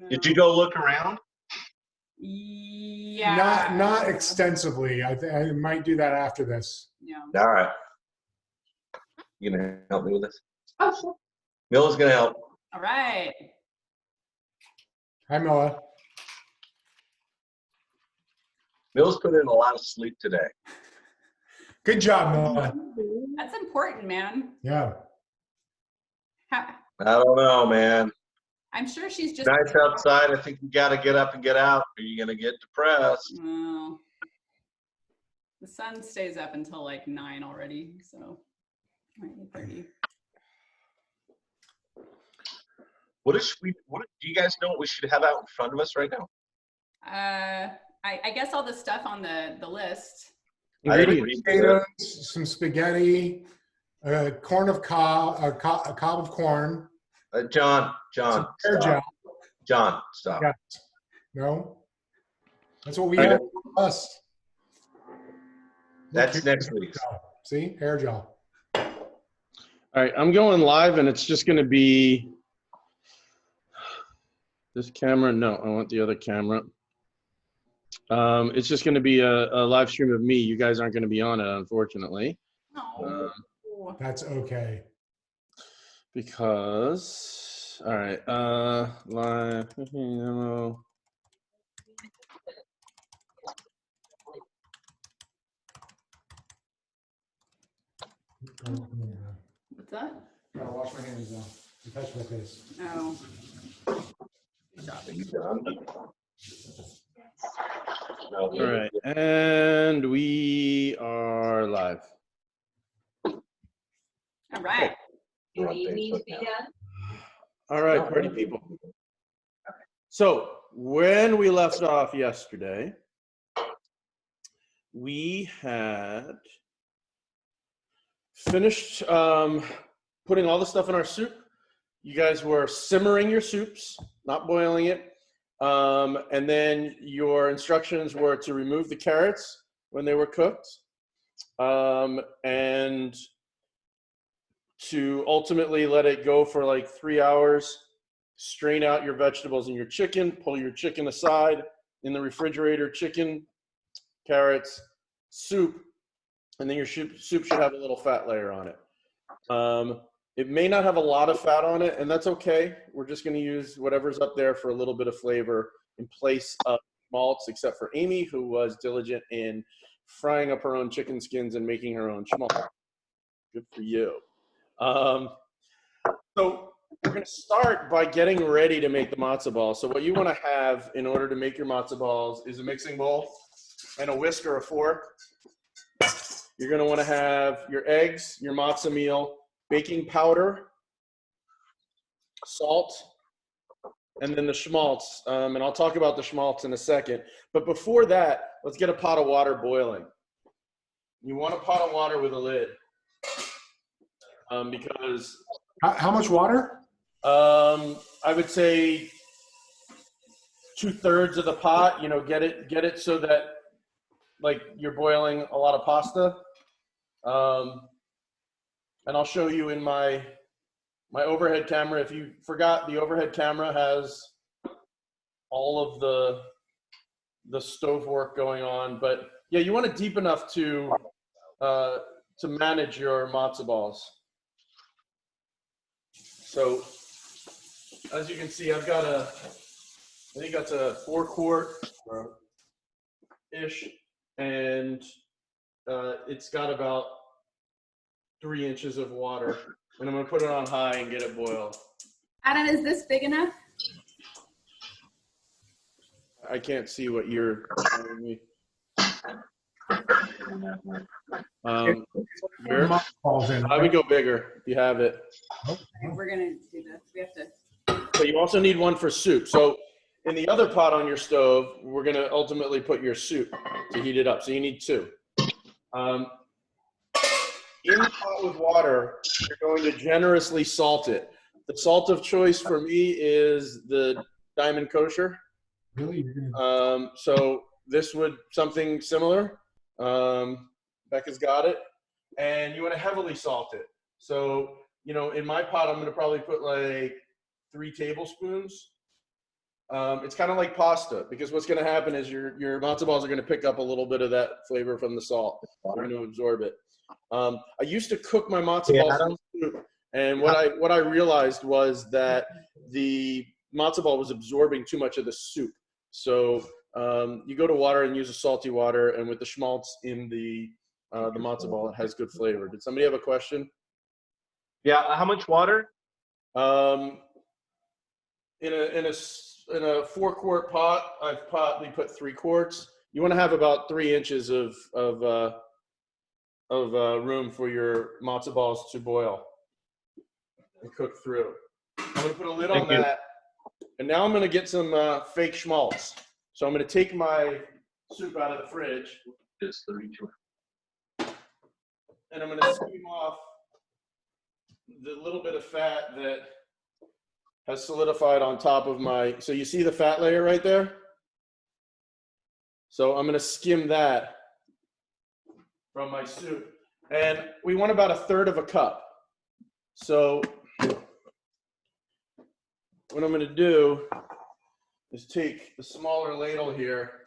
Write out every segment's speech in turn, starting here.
no. Did you go look around? Yeah. Not extensively. I might do that after this. Yeah. All right. You gonna help me with this? Oh, sure. Milla's gonna help. All right. Hi, Milla. Milla's put in a lot of sleep today. Good job, Milla. That's important, man. Yeah. I don't know, man. I'm sure she's just Nice outside. I think you got to get up and get out, or you're gonna get depressed. Well, the sun stays up until like 9 already, so 9:30. What do you guys know what we should have out in front of us right now? I guess all the stuff on the list. Potatoes, some spaghetti, a cob of corn. John, Some hair gel. John, stop. Yeah. No, that's what we have for us. That's Look, next week's. See, hair gel. All right, I'm going live, and it's just going to be this camera. No, I want the other camera. It's just going to be a live stream of me. You guys aren't going to be on it, unfortunately. No. That's okay. Because, all right, live. What's that? Gotta wash my hands now. You touched my face. Oh. Are you done? No. All right, and we are live. All right. We're on Facebook now. All right, party people. So when we left off yesterday, we had finished putting all the stuff in our soup. You guys were simmering your soups, not boiling it. And then your instructions were to remove the carrots when they were cooked. And to ultimately let it go for like 3 hours, strain out your vegetables and your chicken, pull your chicken aside in the refrigerator, chicken, carrots, soup, and then your soup should have a little fat layer on it. It may not have a lot of fat on it, and that's okay. We're just gonna use whatever's up there for a little bit of flavor in place of schmaltz, except for Amy, who was diligent in frying up her own chicken skins and making her own schmaltz. Good for you. So we're going to start by getting ready to make the matzo ball. So what you want to have in order to make your matzo balls is a mixing bowl and a whisk or a fork. You're going to want to have your eggs, your matzo meal, baking powder, salt, and then the schmaltz. And I'll talk about the schmaltz in a second. But before that, let's get a pot of water boiling. You want a pot of water with a lid. Because how much water? I would say 2/3 of the pot. You know, get it so that like you're boiling a lot of pasta. And I'll show you in my overhead camera. If you forgot, the overhead camera has all of the stove work going on. But yeah, you want it deep enough to manage your matzo balls. So as you can see, I've got I think that's a 4-quart ish, and it's got about 3 inches of water, and I'm gonna put it on high and get it boiled. Adam, is this big enough? I can't see what you're telling me. I would go bigger if you have it. Okay, we're gonna do this. We have to. But you also need one for soup. So in the other pot on your stove, we're gonna ultimately put your soup to heat it up. So you need 2. In the pot with water, you're going to generously salt it. The salt of choice for me is the Diamond Kosher. Really? So this would something similar. Becca's got it. And you want to heavily salt it. So, you know, in my pot, I'm going to probably put like 3 tablespoons. It's kind of like pasta, because what's going to happen is your matzo balls are going to pick up a little bit of that flavor from the salt. They're going to absorb it. I used to cook my matzo balls in soup, and what I realized was that the matzo ball was absorbing too much of the soup. So you go to water and use a salty water, and with the schmaltz in the matzo ball, it has good flavor. Did somebody have a question? Yeah, how much water? In a 4-quart pot, I've probably put 3 quarts. You want to have about 3 inches of room for your matzo balls to boil and cook through. I'm going to put a lid on that, and now I'm going to get some fake schmaltz. So I'm going to take my soup out of the fridge. It's 32. And I'm going to skim off the little bit of fat that has solidified on top of my, so you see the fat layer right there? So I'm going to skim that from my soup. And we want about 1/3 cup. So what I'm going to do is take the smaller ladle here.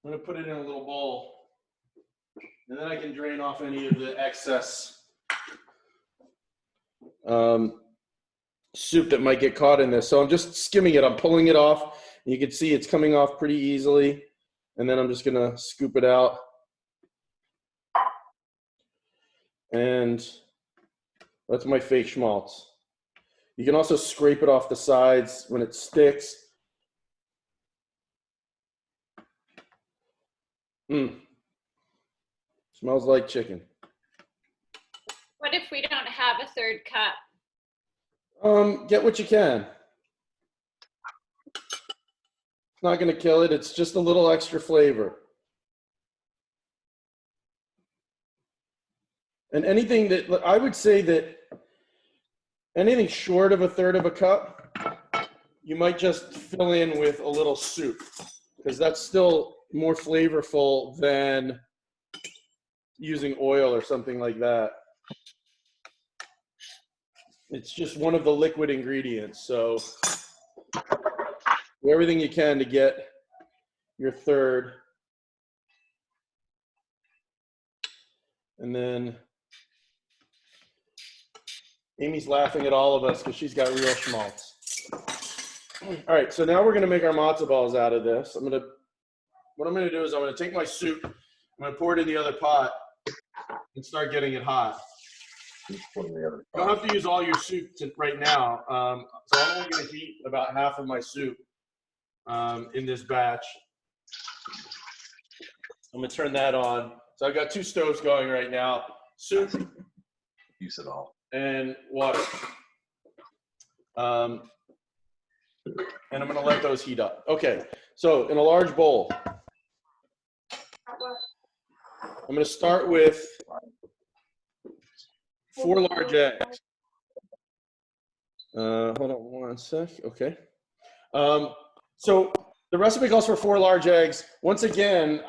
I'm going to put it in a little bowl. And then I can drain off any of the excess soup that might get caught in this. So I'm just skimming it. I'm pulling it off. You can see it's coming off pretty easily. And then I'm just going to scoop it out. And that's my fake schmaltz. You can also scrape it off the sides when it sticks. Smells like chicken. What if we don't have a 1/3 cup? Get what you can. It's not going to kill it. It's just a little extra flavor. And anything that, I would say that anything short of 1/3 cup, you might just fill in with a little soup, because that's still more flavorful than using oil or something like that. It's just one of the liquid ingredients. So do everything you can to get your 1/3. And then Amy's laughing at all of us because she's got real schmaltz. All right, so now we're going to make our matzo balls out of this. What I'm going to do is I'm going to take my soup, I'm going to pour it in the other pot and start getting it hot. You don't have to use all your soup right now. So I'm only going to heat about half of my soup in this batch. I'm going to turn that on. So I've got 2 stoves going right now. Soup. Use it all. And water. And I'm going to let those heat up. Okay, so in a large bowl, I'm going to start with 4 large eggs. Hold on one sec. Okay. So the recipe calls for 4 large eggs. Once again, in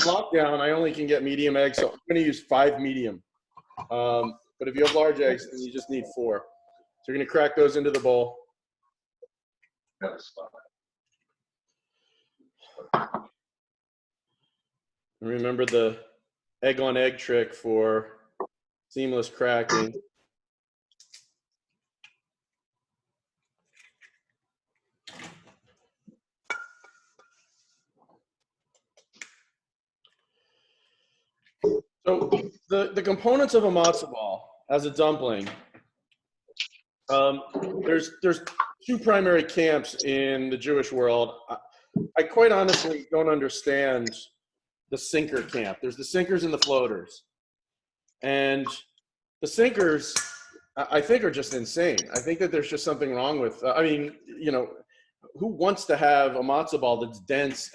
lockdown, I only can get medium eggs, so I'm going to use 5 medium. But if you have large eggs, then you just need 4. So you're going to crack those into the bowl. And remember the egg on egg trick for seamless cracking. So the components of a matzo ball as a dumpling, there's 2 primary camps in the Jewish world. I quite honestly don't understand the sinker camp. There's the sinkers and the floaters. And the sinkers, I think, are just insane. I think that there's just something wrong with, I mean, you know, who wants to have a matzo ball that's dense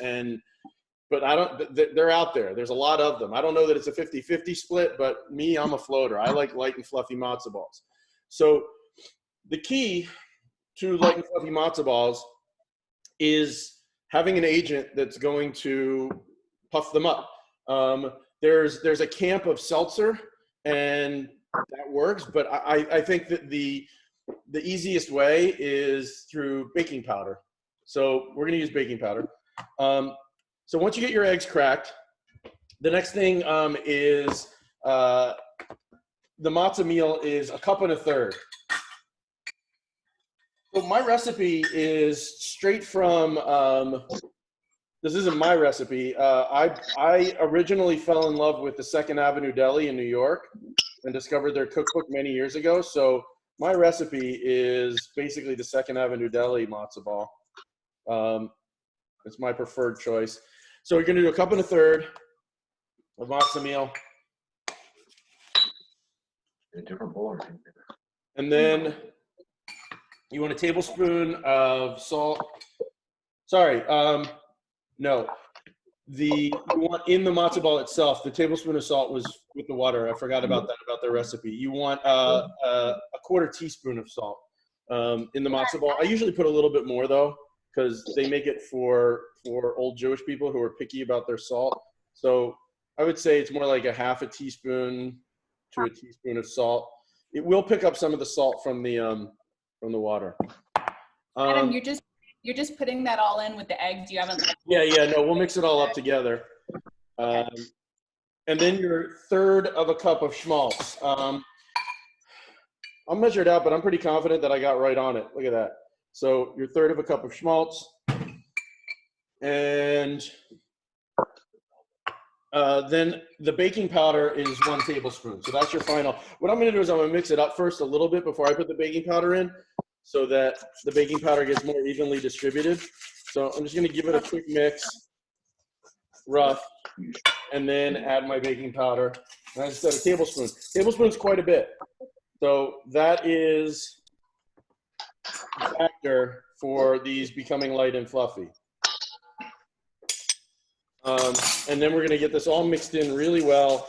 but they're out there. There's a lot of them. I don't know that it's a 50-50 split, but me, I'm a floater. I like light and fluffy matzo balls. So the key to light and fluffy matzo balls is having an agent that's going to puff them up. There's a camp of seltzer, and that works, but I think that the the easiest way is through baking powder. So we're going to use baking powder. So once you get your eggs cracked, the next thing is the matzo meal is 1 1/3 cups. So my recipe is straight from, this isn't my recipe. I originally fell in love with the Second Avenue Deli in New York and discovered their cookbook many years ago. So my recipe is basically the Second Avenue Deli matzo ball. It's my preferred choice. So we're gonna do 1 1/3 cups of matzo meal. A different bowl. And then you want a tablespoon of salt. Sorry, no. You want in the matzo ball itself, the tablespoon of salt was with the water. I forgot about that, about the recipe. You want a 1/4 teaspoon of salt in the matzo ball. I usually put a little bit more though, because they make it for old Jewish people who are picky about their salt. So I would say it's more like a 1/2 teaspoon to a teaspoon of salt. It will pick up some of the salt from the water. Adam, you're just putting that all in with the eggs. You haven't. Yeah, no, we'll mix it all up together. And then your 1/3 cup of schmaltz. I'll measure it out, but I'm pretty confident that I got right on it. Look at that. So your 1/3 cup of schmaltz. And then the baking powder is 1 tablespoon. So that's your final. What I'm going to do is I'm going to mix it up first a little bit before I put the baking powder in, so that the baking powder gets more evenly distributed. So I'm just going to give it a quick mix, rough, and then add my baking powder. And I just said a tablespoon. Tablespoon's quite a bit. So that is the factor for these becoming light and fluffy. And then we're going to get this all mixed in really well.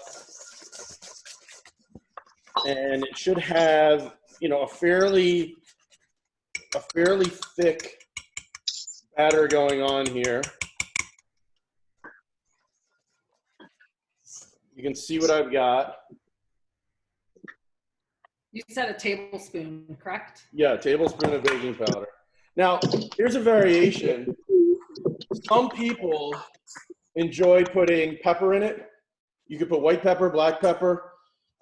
And it should have, a fairly thick batter going on here. You can see what I've got. You said a tablespoon, correct? Yeah, a tablespoon of baking powder. Now, here's a variation. Some people enjoy putting pepper in it. You could put white pepper, black pepper.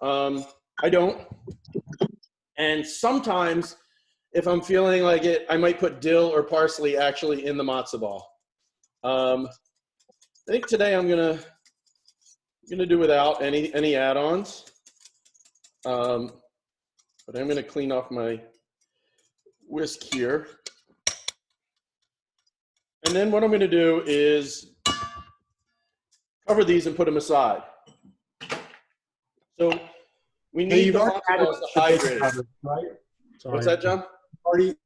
I don't. And sometimes, if I'm feeling like it, I might put dill or parsley actually in the matzo ball. I think today I'm gonna do without any add-ons. But I'm gonna clean off my whisk here. And then what I'm gonna do is cover these and put them aside. So we need the matzo balls to hydrate. Powder, right? Sorry. What's that, John?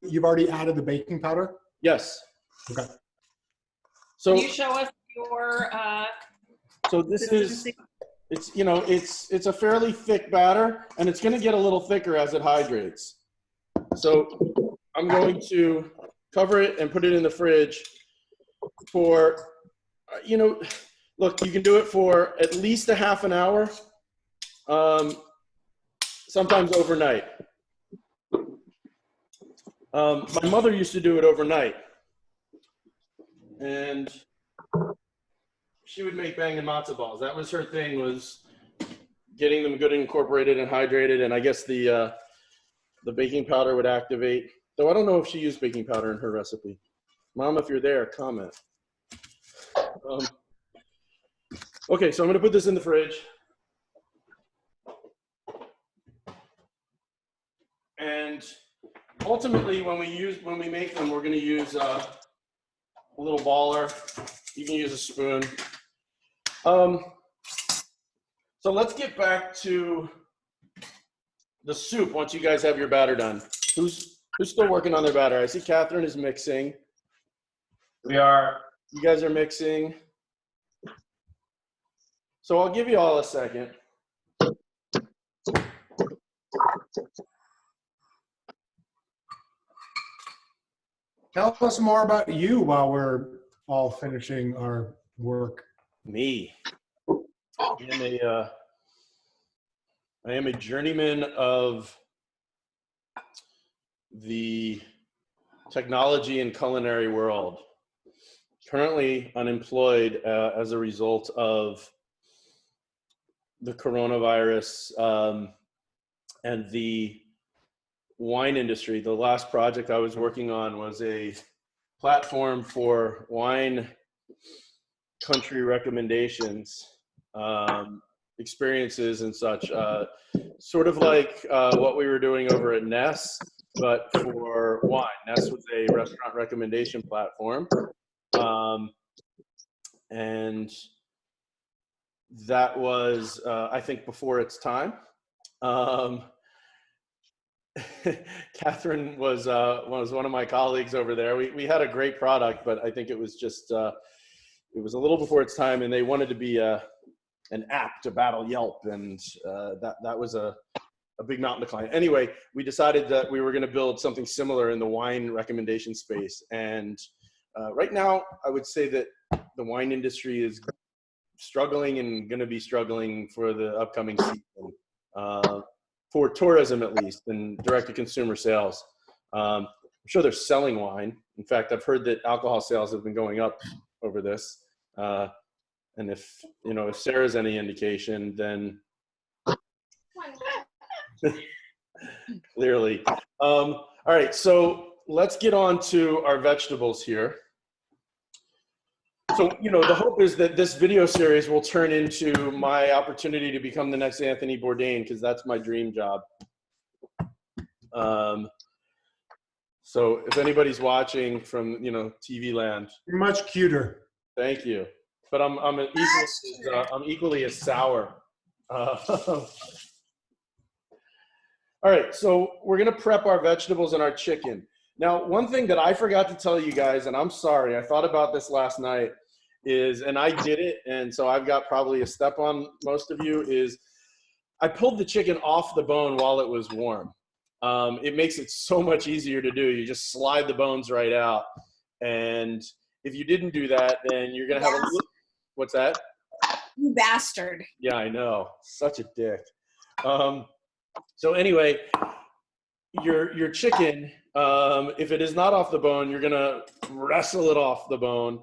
You've already added the baking powder? Yes. Okay. So Can you show us your so this is it's a fairly thick batter, and it's going to get a little thicker as it hydrates. So I'm going to cover it and put it in the fridge for look, you can do it for at least a half an hour, sometimes overnight. My mother used to do it overnight, and she would make banging matzo balls. That was her thing, was getting them good and incorporated and hydrated. And I guess the baking powder would activate. Though I don't know if she used baking powder in her recipe. Mom, if you're there, comment. Okay, so I'm going to put this in the fridge. And ultimately, when we make them, we're going to use a little baller. You can use a spoon. So let's get back to the soup once you guys have your batter done. Who's still working on their batter? I see Catherine is mixing. We are. You guys are mixing. So I'll give you all a second. Tell us more about you while we're all finishing our work. Me. I am a journeyman of the technology and culinary world. Currently unemployed as a result of the coronavirus and the wine industry. The last project I was working on was a platform for wine country recommendations, experiences and such, sort of like what we were doing over at Ness, but for wine. Ness was a restaurant recommendation platform. And that was, I think, before its time. Catherine was one of my colleagues over there. We had a great product, but I think it was just, it was a little before its time, and they wanted to be an app to battle Yelp, and that was a big mountain to climb. Anyway, we decided that we were going to build something similar in the wine recommendation space. And right now, I would say that the wine industry is struggling and going to be struggling for the upcoming season, for tourism at least, and direct-to-consumer sales. I'm sure they're selling wine. In fact, I've heard that alcohol sales have been going up over this. And if Sarah's any indication, then clearly. All right, so let's get on to our vegetables here. So, the hope is that this video series will turn into my opportunity to become the next Anthony Bourdain, because that's my dream job. So if anybody's watching from, TV land. You're much cuter. Thank you. But I'm equally as sour. All right, so we're gonna prep our vegetables and our chicken. Now, one thing that I forgot to tell you guys, and I'm sorry, I thought about this last night, and I did it, and so I've got probably a step on most of you, is I pulled the chicken off the bone while it was warm. It makes it so much easier to do. You just slide the bones right out. And if you didn't do that, then you're gonna have a little, what's that? You bastard. Yeah, I know, such a dick. So anyway, your chicken, if it is not off the bone, you're gonna wrestle it off the bone.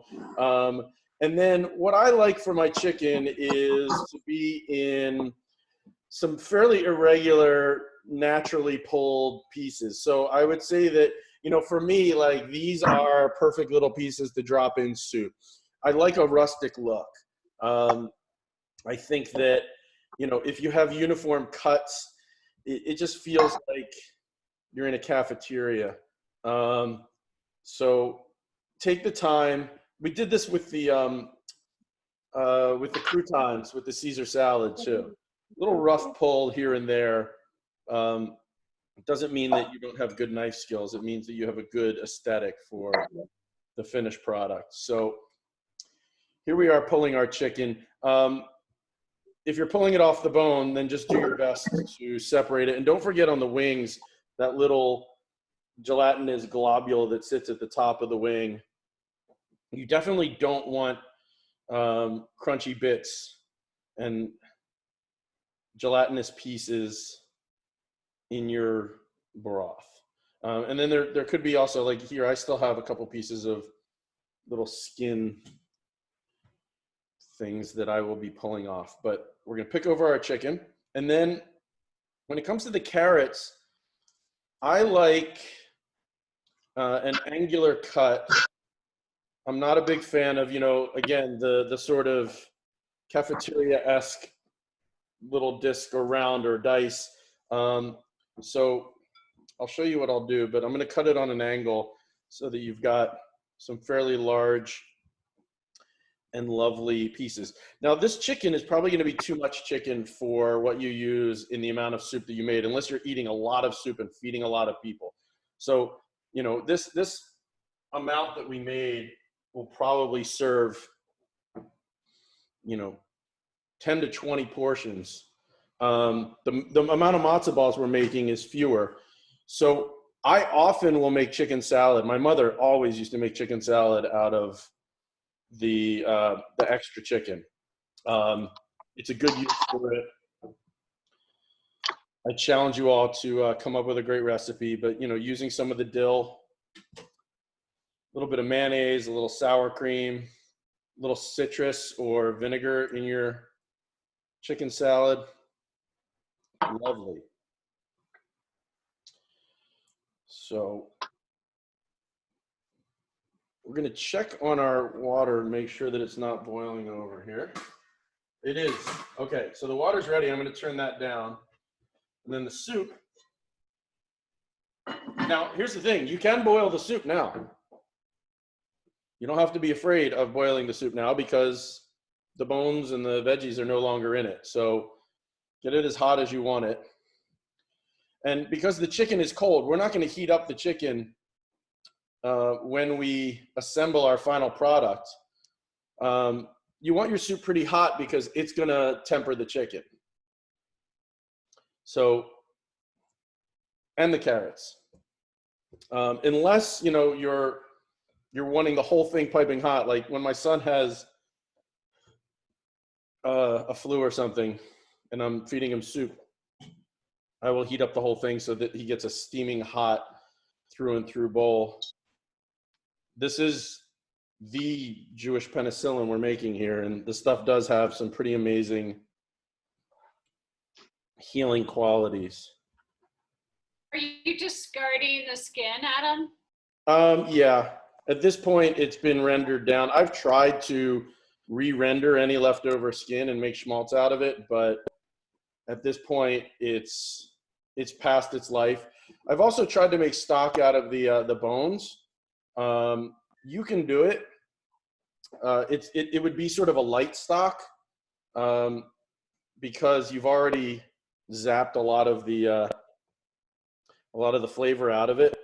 And then what I like for my chicken is to be in some fairly irregular, naturally pulled pieces. So I would say that, for me, like, these are perfect little pieces to drop in soup. I like a rustic look. I think that, if you have uniform cuts, it just feels like you're in a cafeteria. So take the time. We did this with the croutons, with the Caesar salad too. A little rough pull here and there. It doesn't mean that you don't have good knife skills. It means that you have a good aesthetic for the finished product. So here we are pulling our chicken. If you're pulling it off the bone, then just do your best to separate it. And don't forget on the wings, that little gelatinous globule that sits at the top of the wing. You definitely don't want crunchy bits and gelatinous pieces in your broth. And then there could be also, like here, I still have a couple pieces of little skin things that I will be pulling off. But we're gonna pick over our chicken. And then when it comes to the carrots, I like an angular cut. I'm not a big fan of, again, the sort of cafeteria-esque little disc or round or dice. So I'll show you what I'll do, but I'm going to cut it on an angle so that you've got some fairly large and lovely pieces. Now, this chicken is probably going to be too much chicken for what you use in the amount of soup that you made, unless you're eating a lot of soup and feeding a lot of people. So, this amount that we made will probably serve, 10 to 20 portions. The amount of matzo balls we're making is fewer. So I often will make chicken salad. My mother always used to make chicken salad out of the extra chicken. It's a good use for it. I challenge you all to come up with a great recipe, but, you know, using some of the dill, a little bit of mayonnaise, a little sour cream, a little citrus or vinegar in your chicken salad. Lovely. So we're going to check on our water and make sure that it's not boiling over here. It is. Okay, so the water's ready. I'm going to turn that down. And then the soup. Now, here's the thing. You can boil the soup now. You don't have to be afraid of boiling the soup now because the bones and the veggies are no longer in it. So get it as hot as you want it. And because the chicken is cold, we're not going to heat up the chicken when we assemble our final product. You want your soup pretty hot because it's going to temper the chicken. So, and the carrots. Unless, you know, you're wanting the whole thing piping hot, like when my son has a flu or something and I'm feeding him soup, I will heat up the whole thing so that he gets a steaming hot through and through bowl. This is the Jewish penicillin we're making here, and the stuff does have some pretty amazing healing qualities. Are you discarding the skin, Adam? Yeah, at this point it's been rendered down. I've tried to re-render any leftover skin and make schmaltz out of it, but at this point it's past its life. I've also tried to make stock out of the bones. You can do it. It would be sort of a light stock because you've already zapped a lot of the flavor out of it.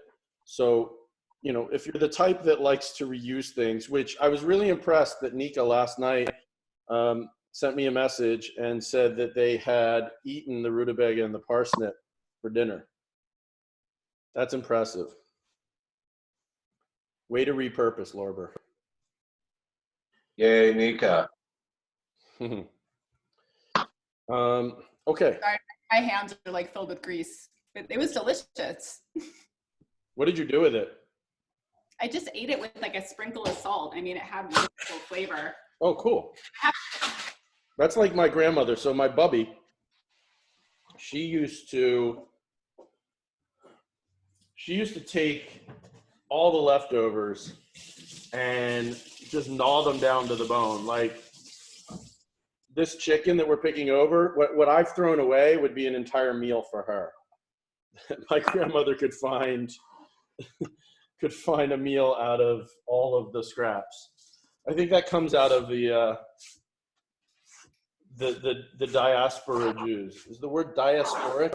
So, you know, if you're the type that likes to reuse things, which I was really impressed that Nika last night sent me a message and said that they had eaten the rudabega and the parsnip for dinner. That's impressive. Way to repurpose, Lorber. Yay, Nika. Okay. Sorry, my hands are like filled with grease. It was delicious. What did you do with it? I just ate it with like a sprinkle of salt. I mean, it had wonderful flavor. Oh, cool. That's like my grandmother. So my bubby, she used to take all the leftovers and just gnaw them down to the bone. Like this chicken that we're picking over, what I've thrown away would be an entire meal for her. My grandmother could find a meal out of all of the scraps. I think that comes out of the diaspora Jews. Is the word diasporic?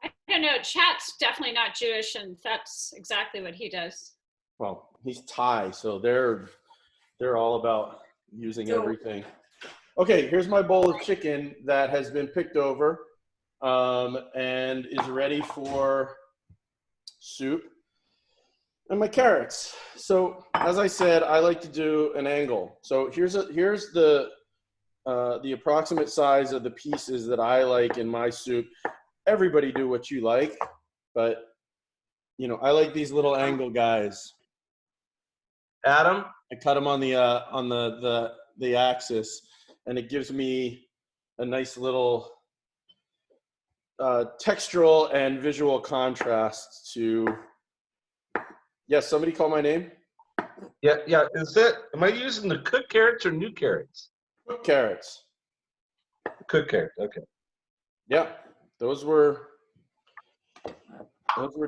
I don't know. Chat's definitely not Jewish, and that's exactly what he does. Well, he's Thai, so they're all about using everything. Okay, here's my bowl of chicken that has been picked over and is ready for soup. And my carrots. So as I said, I like to do an angle. So here's the approximate size of the pieces that I like in my soup. Everybody do what you like, but you know, I like these little angle guys. Adam? I cut them on the axis, and it gives me a nice little textural and visual contrast to. Yes, somebody call my name. Yeah. Am I using the cooked carrots or new carrots? Cooked carrots. Cooked carrots, okay. Yeah, those were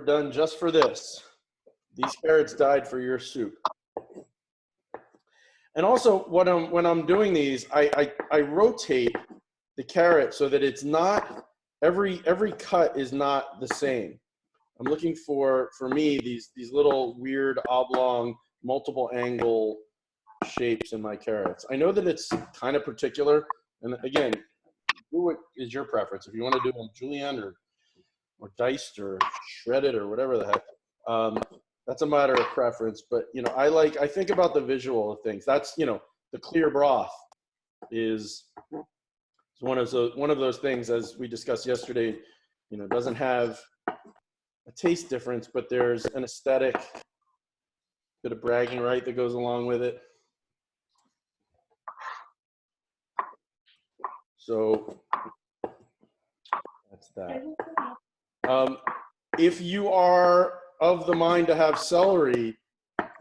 done just for this. These carrots died for your soup. And also, when I'm doing these, I rotate the carrot so that it's not every cut is not the same. I'm looking for me these little weird oblong multiple angle shapes in my carrots. I know that it's kind of particular, and again, what is your preference? If you want to do them julienne or diced or shredded or whatever the heck, that's a matter of preference. But you know, I think about the visual of things. That's, you know, the clear broth is It's one of those things, as we discussed yesterday, you know, doesn't have a taste difference, but there's an aesthetic, bit of bragging right that goes along with it. So that's that. If you are of the mind to have celery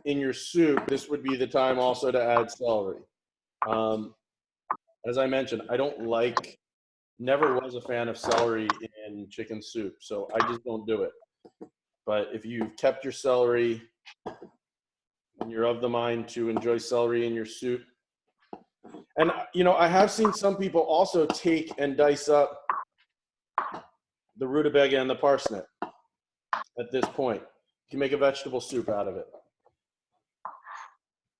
in your soup, this would be the time also to add celery. As I mentioned, never was a fan of celery in chicken soup, so I just don't do it. But if you've kept your celery and you're of the mind to enjoy celery in your soup, and you know, I have seen some people also take and dice up the rudabega and the parsnip at this point. You can make a vegetable soup out of it.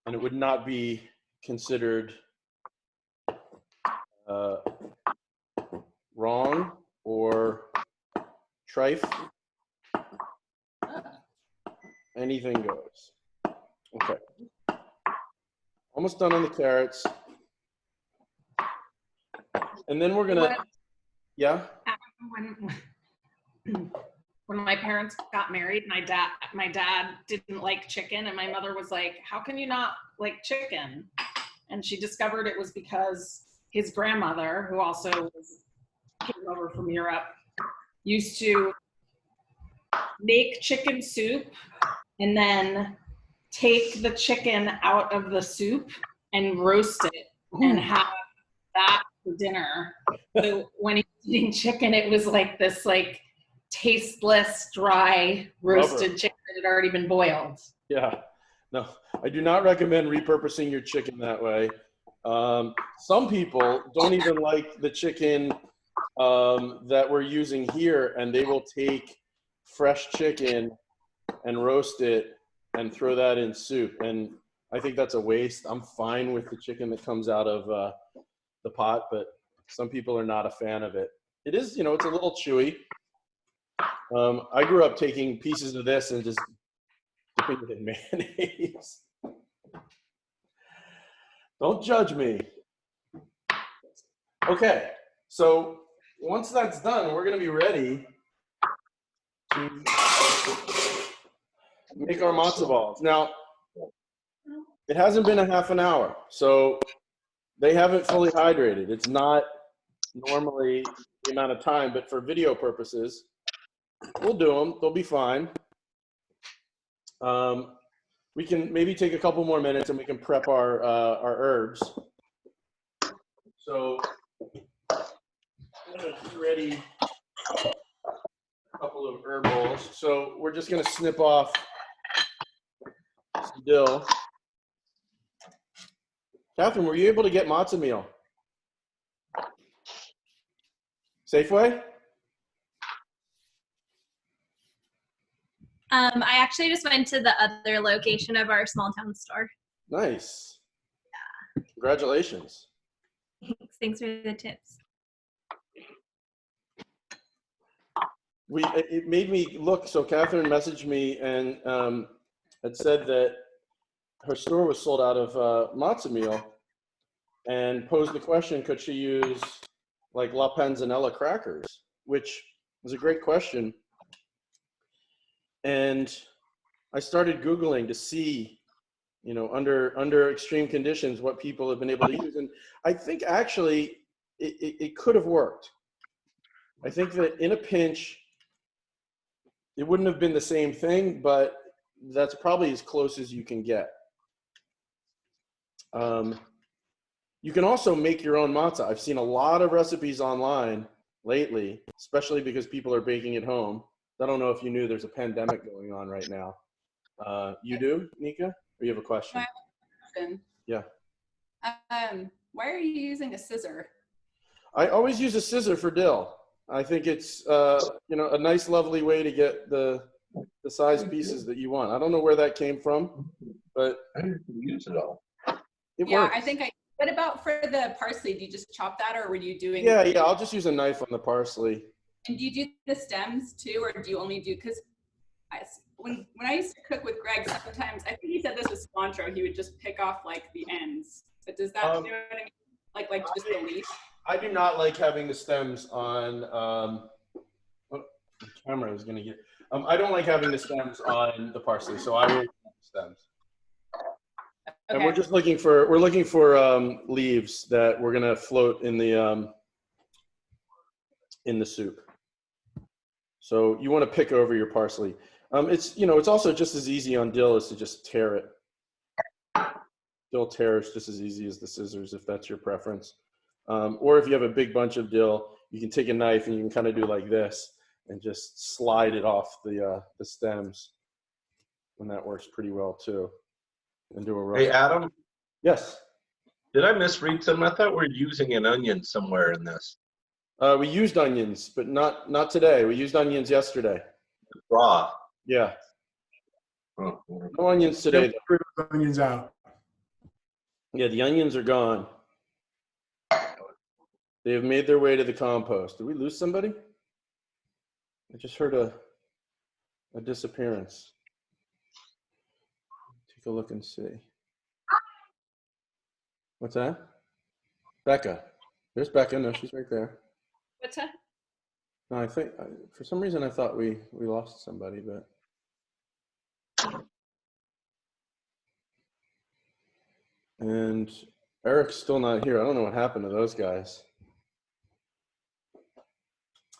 And it would not be considered wrong or trife. Anything goes. Okay. Almost done on the carrots. And then we're gonna, yeah? When my parents got married, my dad didn't like chicken, and my mother was like, how can you not like chicken? And she discovered it was because his grandmother, who also came over from Europe, used to make chicken soup and then take the chicken out of the soup and roast it and have that for dinner. So when he was eating chicken, it was like this like tasteless, dry, roasted chicken that had already been boiled. Yeah, no, I do not recommend repurposing your chicken that way. Some people don't even like the chicken that we're using here, and they will take fresh chicken and roast it and throw that in soup. And I think that's a waste. I'm fine with the chicken that comes out of the pot, but some people are not a fan of it. It is, you know, it's a little chewy. I grew up taking pieces of this and just dipping it in mayonnaise. Don't judge me. Okay, so once that's done, we're gonna be ready to make our matzo balls. Now, it hasn't been a half an hour, so they haven't fully hydrated. It's not normally the amount of time, but for video purposes, we'll do them. They'll be fine. We can maybe take a couple more minutes and we can prep our herbs. So I'm gonna be ready a couple of herb bowls. So we're just gonna snip off some dill. Catherine, were you able to get matzo meal? Safeway? I actually just went to the other location of our small town store. Nice. Yeah. Congratulations. Thanks for the tips. It made me look, so Catherine messaged me and had said that her store was sold out of matzo meal and posed the question, could she use like La Panzanella crackers, which was a great question. And I started Googling to see, you know, under extreme conditions, what people have been able to use. And I think actually it could have worked. I think that in a pinch, it wouldn't have been the same thing, but that's probably as close as you can get. You can also make your own matzah. I've seen a lot of recipes online lately, especially because people are baking at home. I don't know if you knew there's a pandemic going on right now. You do, Nika? Or you have a question? Yeah. Why are you using a scissor? I always use a scissor for dill. I think it's you know, a nice, lovely way to get the size pieces that you want. I don't know where that came from, but I didn't use it all. it Yeah, works. I think what about for the parsley? Do you just chop that, or were you doing? Yeah, I'll just use a knife on the parsley. And do you do the stems too, or do you only do, because when I used to cook with Greg, sometimes, I think he said this was cilantro, he would just pick off like the ends. But does that, you know what I mean? Like just the leaf? I do not like having the stems on, oh, the camera is gonna get, I don't like having the stems on the parsley, so I will remove the stems. And we're Okay. just looking for, leaves that we're gonna float in the soup. So you wanna pick over your parsley. It's, it's also just as easy on dill as to just tear it. Dill tears just as easy as the scissors, if that's your preference. Or if you have a big bunch of dill, you can take a knife and you can kind of do like this and just slide it off the stems. And that works pretty well too. And do a rough. Hey, Adam, Yes. did I misread something? I thought we were using an onion somewhere in this. We used onions, but not today. We used onions yesterday. Raw. Yeah. Oh. No onions today. Onions out. Yeah, the onions are gone. They have made their way to the compost. Did we lose somebody? I just heard a disappearance. Take a look and see. What's that? Becca. There's Becca. No, she's right there. What's that? No, I think for some reason I thought we lost somebody, but. And Eric's still not here. I don't know what happened to those guys.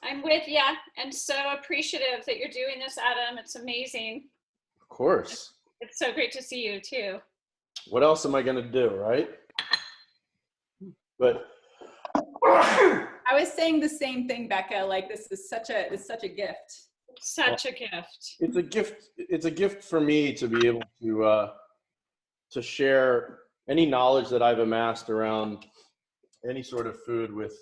I'm with you, and so appreciative that you're doing this, Adam. It's amazing. Of course. It's so great to see you too. What else am I going to do, right? But I was saying the same thing, Becca. Like this is such a gift. Such a gift. it's a gift. It's a gift for me to be able to share any knowledge that I've amassed around any sort of food with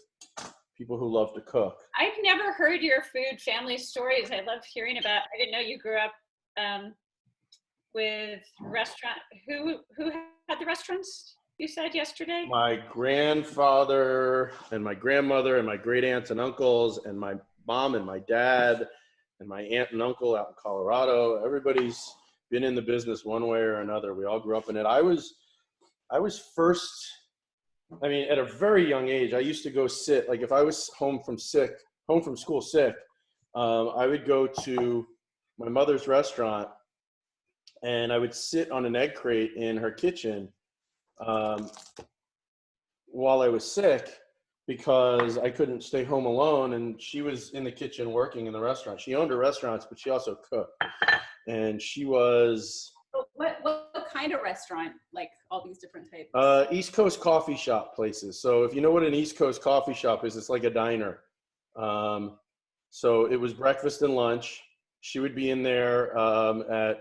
people who love to cook. I've never heard your food family stories. I love hearing about. I didn't know you grew up with restaurant. Who had the restaurants? You said yesterday. My grandfather and my grandmother and my great aunts and uncles and my mom and my dad and my aunt and uncle out in Colorado. Everybody's been in the business one way or another. We all grew up in it. I was first. I mean, at a very young age, I used to go sit. Like if I was home from school sick, I would go to my mother's restaurant, and I would sit on an egg crate in her kitchen while I was sick because I couldn't stay home alone, and she was in the kitchen working in the restaurant. She owned her restaurants, but she also cooked, and she was. What kind of restaurant? Like all these different types? East Coast coffee shop places. So if you know what an East Coast coffee shop is, it's like a diner. So it was breakfast and lunch. She would be in there at,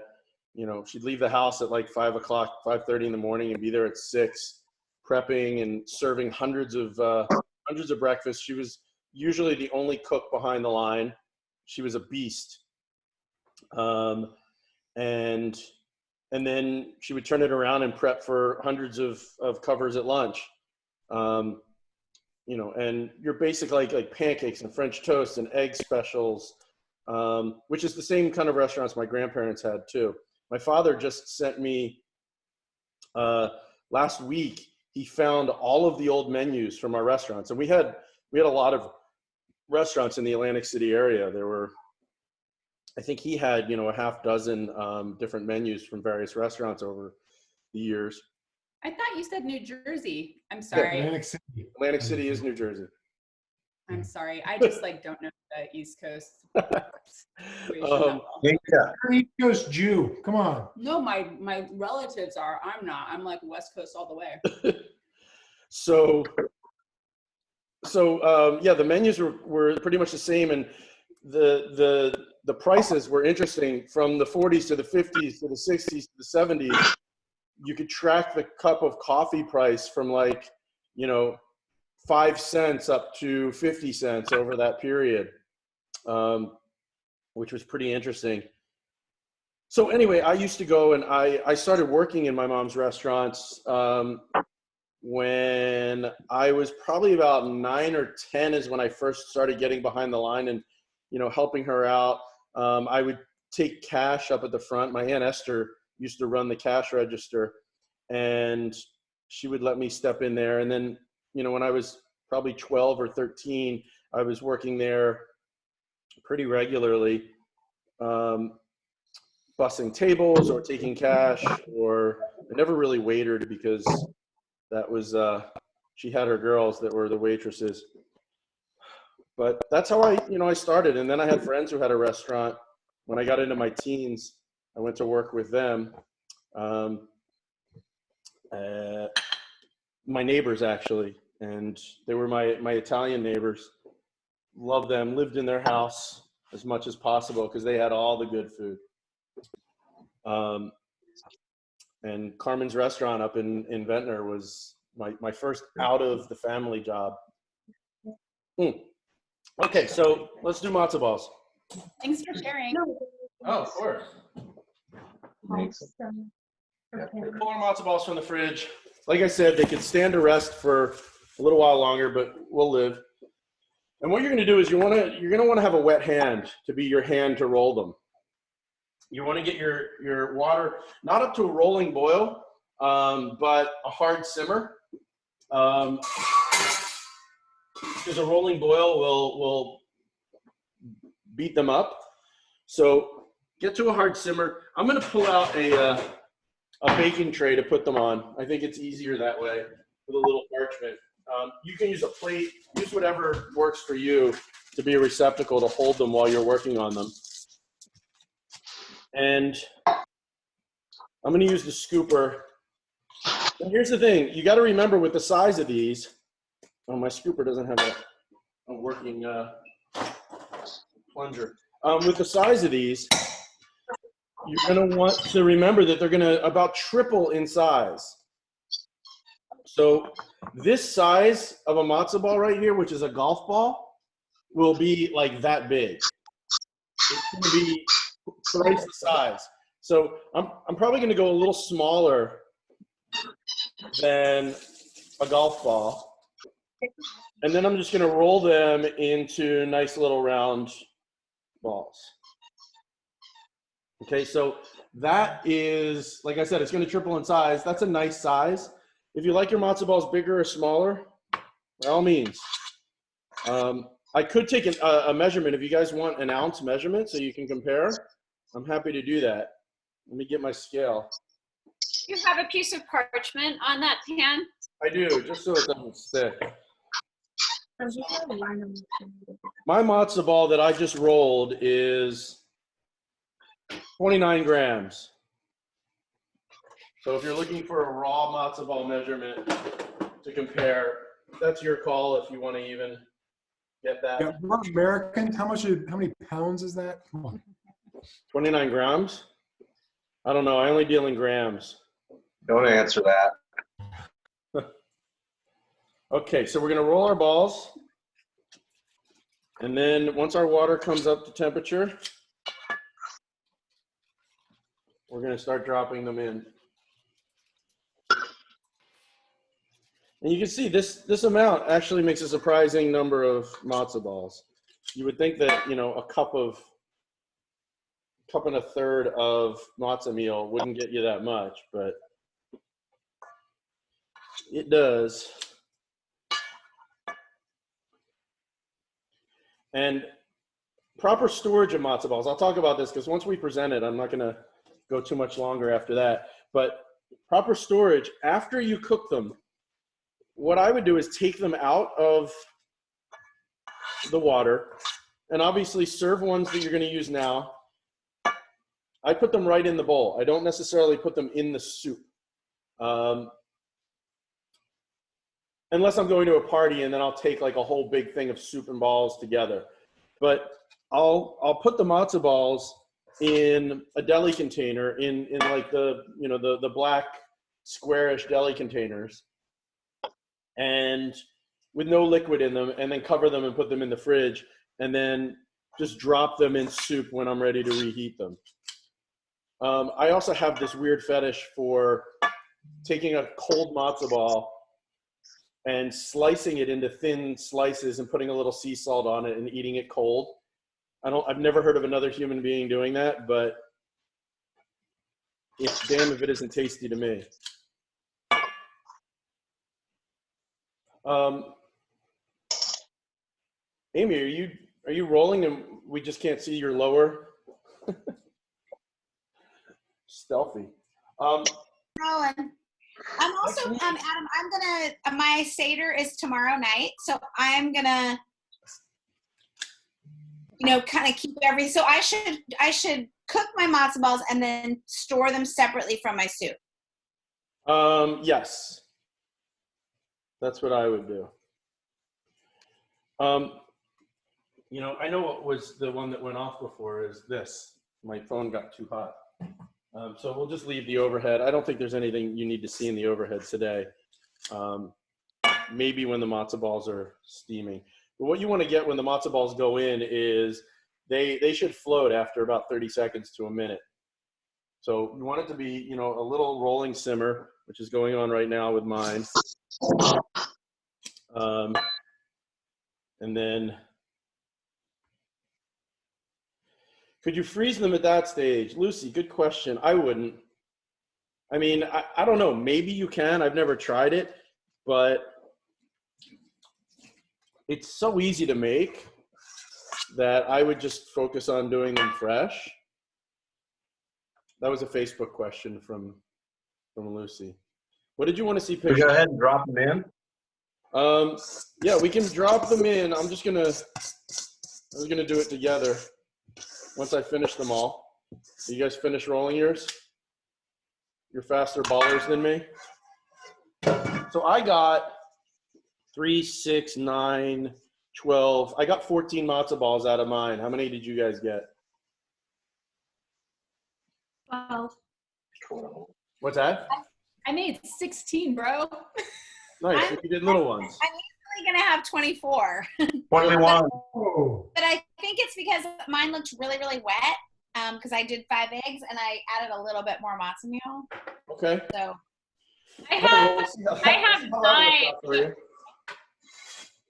she'd leave the house at like 5 o'clock, 5:30 in the morning and be there at 6, prepping and serving hundreds of breakfasts. She was usually the only cook behind the line. She was a beast. And then she would turn it around and prep for hundreds of covers at lunch. And you're basically like pancakes and French toast and egg specials, which is the same kind of restaurants my grandparents had too. My father just sent me, last week, he found all of the old menus from our restaurants. And we had a lot of restaurants in the Atlantic City area. There were, I think he had, a half dozen different menus from various restaurants over the years. I thought you said New Jersey. I'm sorry. Atlantic City. Atlantic City is New Jersey. I'm sorry. I just don't know the East Coast. Yeah. You're an East Coast Jew. Come on. No, my relatives are. I'm not. I'm like West Coast all the way. So yeah, the menus were pretty much the same, and the prices were interesting from the 40s to the 50s to the 60s to the 70s. You could track the cup of coffee price from 5 cents up to 50 cents over that period, which was pretty interesting. So anyway, I used to go and I started working in my mom's restaurants when I was probably about 9 or 10 is when I first started getting behind the line and, helping her out. I would take cash up at the front. My Aunt Esther used to run the cash register, and she would let me step in there. And then, when I was probably 12 or 13, I was working there pretty regularly, bussing tables or taking cash, or I never really waitered because that was, she had her girls that were the waitresses. But that's how I started. And then I had friends who had a restaurant. When I got into my teens, I went to work with them. My neighbors, actually, and they were my Italian neighbors. Loved them, lived in their house as much as possible because they had all the good food. And Carmen's restaurant up in Ventnor was my first out of the family job. Okay, so let's do matzo balls. Thanks for sharing. Oh, of course. Pull our matzo balls from the fridge. Like I said, they could stand to rest for a little while longer, but we'll live. And what you're going to do is you're going to want to have a wet hand to be your hand to roll them. You want to get your water not up to a rolling boil, but a hard simmer. Because a rolling boil will beat them up. So get to a hard simmer. I'm going to pull out a baking tray to put them on. I think it's easier that way with a little parchment. You can use a plate, use whatever works for you to be a receptacle to hold them while you're working on them. And I'm going to use the scooper. And here's the thing, you got to remember with the size of these, oh, my scooper doesn't have a working plunger. With the size of these, you're going to want to remember that they're going to about triple in size. So this size of a matzo ball right here, which is a golf ball, will be like that big. It's going to be twice the size. So I'm probably going to go a little smaller than a golf ball. And then I'm just going to roll them into nice little round balls. Okay, so that is, like I said, it's going to triple in size. That's a nice size. If you like your matzo balls bigger or smaller, by all means. I could take a measurement. If you guys want an ounce measurement so you can compare, I'm happy to do that. Let me get my scale. You have a piece of parchment on that pan? I do, just so it doesn't stick. My matzo ball that I just rolled is 29 grams. So if you're looking for a raw matzo ball measurement to compare, that's your call if you want to even get that. Yeah, we're Americans. How many pounds is that? Come on. 29 grams? I don't know. I only deal in grams. Don't answer that. Okay, so we're going to roll our balls. And then once our water comes up to temperature, we're going to start dropping them in. And you can see this amount actually makes a surprising number of matzo balls. You would think that, a cup and a third of matzo meal wouldn't get you that much, but it does. And proper storage of matzo balls. I'll talk about this because once we present it, I'm not going to go too much longer after that. But proper storage, after you cook them, what I would do is take them out of the water and obviously serve ones that you're going to use now. I put them right in the bowl. I don't necessarily put them in the soup. Unless I'm going to a party and then I'll take like a whole big thing of soup and balls together. But I'll put the matzo balls in a deli container in like the black squarish deli containers, and with no liquid in them, and then cover them and put them in the fridge, and then just drop them in soup when I'm ready to reheat them. I also have this weird fetish for taking a cold matzo ball and slicing it into thin slices and putting a little sea salt on it and eating it cold. I've never heard of another human being doing that, but it's damn if it isn't tasty to me. Amy, are you rolling and we just can't see your lower? Stealthy. Rolling. I'm also, Adam, my Seder is tomorrow night, so I'm gonna, kind of keep so I should cook my matzo balls and then store them separately from my soup. Yes. That's what I would do. I know what was the one that went off before is this. My phone got too hot. So we'll just leave the overhead. I don't think there's anything you need to see in the overhead today. Maybe when the matzo balls are steaming. But what you want to get when the matzo balls go in is they should float after about 30 seconds to a minute. So you want it to be, a little rolling simmer, which is going on right now with mine. And then, could you freeze them at that stage? Lucy, good question. I wouldn't. I mean, I don't know. Maybe you can. I've never tried it, but it's so easy to make that I would just focus on doing them fresh. That was a Facebook question from Lucy. What did you want to see pictures? Go ahead and drop them in. Yeah, we can drop them in. I'm just gonna do it together once I finish them all. You guys finish rolling yours? You're faster ballers than me. So I got 3, 6, 9, 12. I got 14 matzo balls out of mine. How many did you guys get? 12. What's that? I made 16, bro. Nice. You did little ones. I'm usually gonna have 24. 21. Oh, But I think it's because mine looked really, really wet because I did 5 eggs and I added a little bit more matzo meal. Okay. So I have 9.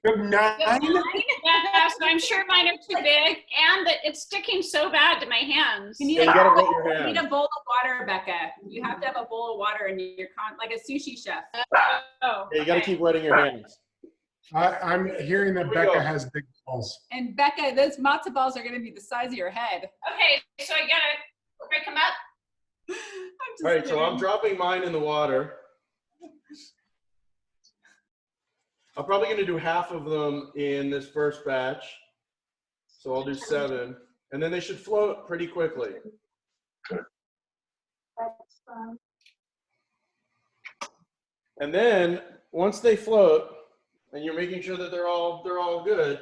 good night. Yeah, so I'm sure mine are too big, and it's sticking so bad to my hands. You need, Yeah, you gotta wet your you need hands. a bowl of water, Becca. You have to have a bowl of water in your like a sushi chef. Oh, Yeah, you gotta keep wetting your hands. I'm hearing that Here we Becca go. has big balls. And Becca, those matzo balls are going to be the size of your head. okay, so I gotta break them up. I'm just All right, so I'm kidding. dropping mine in the water. I'm probably gonna do half of them in this first batch. So I'll do 7, and then they should float pretty quickly. And then once they float, and you're making sure that they're all good,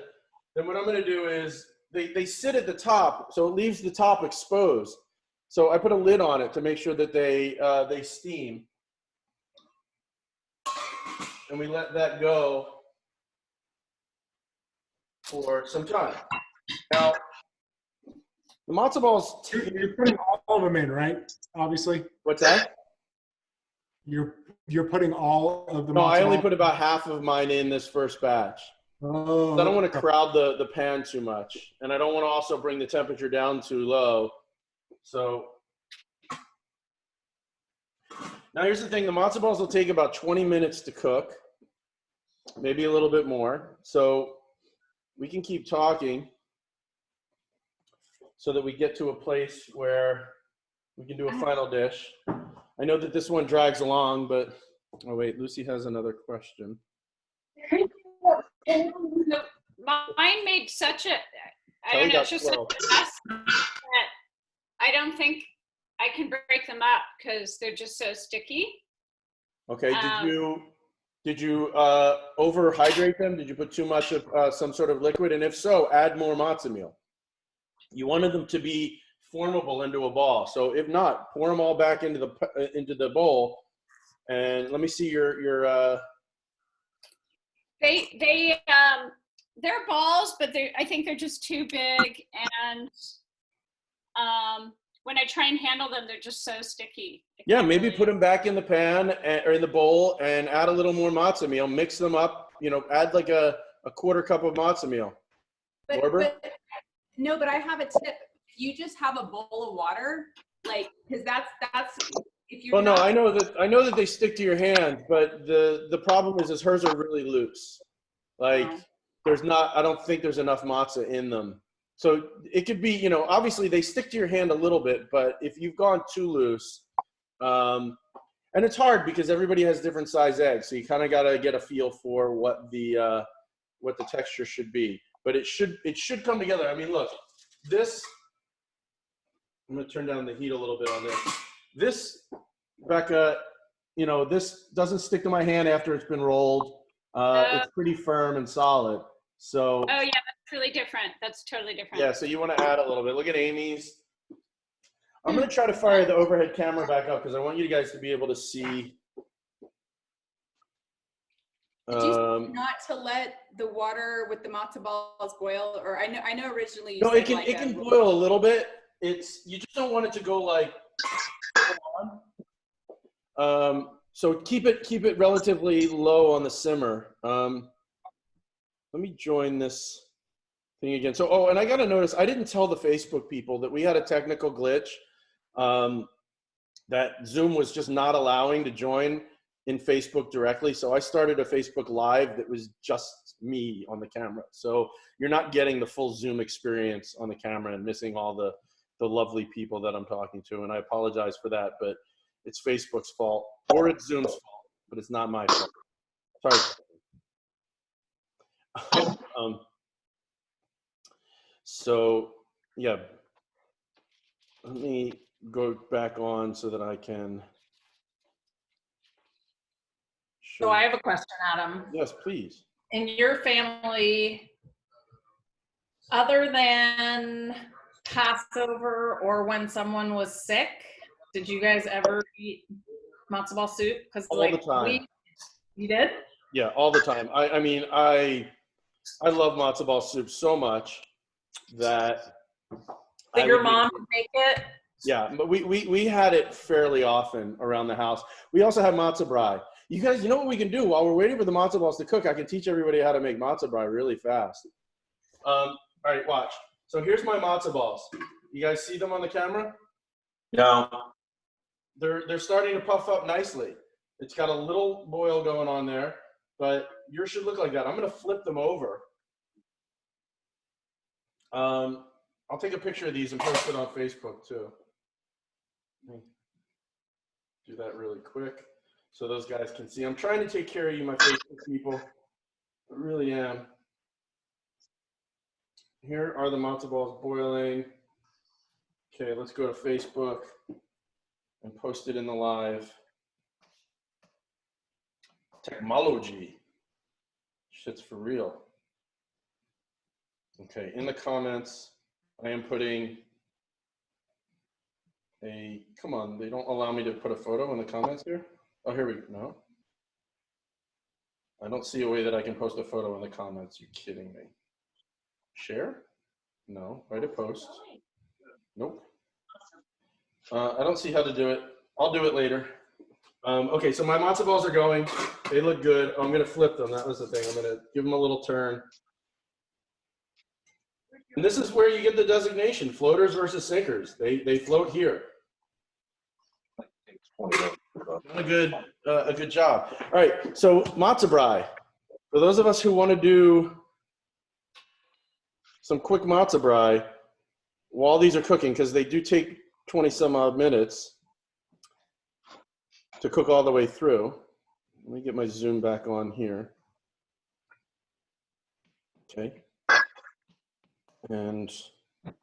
then what I'm gonna do is they sit at the top, so it leaves the top exposed. So I put a lid on it to make sure that they steam. And we let that go for some time. Now, the matzo balls. You're putting all of them in, right? Obviously, What's that? you're putting all of the. No, I matzo only ball- put about half of mine in this first batch. Oh, I don't want to crowd the pan too much, and I don't want to also bring the temperature down too low. So now here's the thing: the matzo balls will take about 20 minutes to cook, maybe a little bit more. So we can keep talking so that we get to a place where we can do a final dish. I know that this one drags along, but oh wait, Lucy has another question. So mine made such a, I Kelly don't know, got it's just such 12. a mess that I don't think I can break them up because they're just so sticky. Okay, did you overhydrate them? Did you put too much of some sort of liquid? And if so, add more matzo meal. You wanted them to be formable into a ball. So if not, pour them all back into the bowl. And let me see your They're balls, but I think they're just too big. And when I try and handle them, they're just so sticky. yeah, maybe put them back in the pan or in the bowl and add a little more matzo meal. Mix them up. Add like a quarter cup of matzo meal. But I have a tip. You just have a bowl of water, like, because that's if you're. Well, no, I know that they stick to your hand, but the problem is hers are really loose. Like, I don't think there's enough matzah in them. So it could be, you know, obviously they stick to your hand a little bit, but if you've gone too loose, and it's hard because everybody has different size eggs. So you kind of got to get a feel for what the texture should be, but it should come together. I mean, look, this, I'm going to turn down the heat a little bit on this. This, Becca, you know, this doesn't stick to my hand after it's been rolled. It's pretty firm and solid. So. Oh yeah, that's really different. That's totally different. Yeah, so you want to add a little bit. Look at Amy's. I'm going to try to fire the overhead camera back up because I want you guys to be able to see. Did you say not to let the water with the matzo balls boil? Or I know originally you No, said it can like it can boil a little bit. You just don't want it to go like. So keep it relatively low on the simmer. Let me join this thing again. So, oh, and I got to notice, I didn't tell the Facebook people that we had a technical glitch that Zoom was just not allowing to join in Facebook directly. So I started a Facebook Live that was just me on the camera. So you're not getting the full Zoom experience on the camera and missing all the lovely people that I'm talking to. And I apologize for that, but it's Facebook's fault or it's Zoom's fault, but it's not my fault. Sorry. So yeah, let me go back on so that I can show. So I have a question, Adam. Yes, please. In your family, other than Passover or when someone was sick, did you guys ever eat matzo ball soup? Because All the time. You did? Yeah, all the time. I mean, I love matzo ball soup so much that. So your mom would make it? Yeah, but we had it fairly often around the house. We also have matzo ball. You guys, you know what we can do while we're waiting for the matzo balls to cook? I can teach everybody how to make matzo ball really fast. All right, watch. So here's my matzo balls. You guys see them on the camera? No. They're starting to puff up nicely. It's got a little boil going on there, but yours should look like that. I'm going to flip them over. I'll take a picture of these and post it on Facebook too. Do that really quick so those guys can see. I'm trying to take care of you, my Facebook people. I really am. Here are the matzo balls boiling. Okay, let's go to Facebook and post it in the live. Technology. Shit's for real. Okay, in the comments, I am putting come on, they don't allow me to put a photo in the comments here. Oh, here we go. No. I don't see a way that I can post a photo in the comments. You're kidding me. Share? No. Write a post. Nope. I don't see how to do it. I'll do it later. Okay, so my matzo balls are going. They look good. I'm going to flip them. That was the thing. I'm going to give them a little turn. And this is where you get the designation, floaters versus sinkers. They float here. A good job. All right, so matzo ball. For those of us who want to do some quick matzo ball while these are cooking, because they do take 20 some odd minutes to cook all the way through. Let me get my zoom back on here. Okay. And all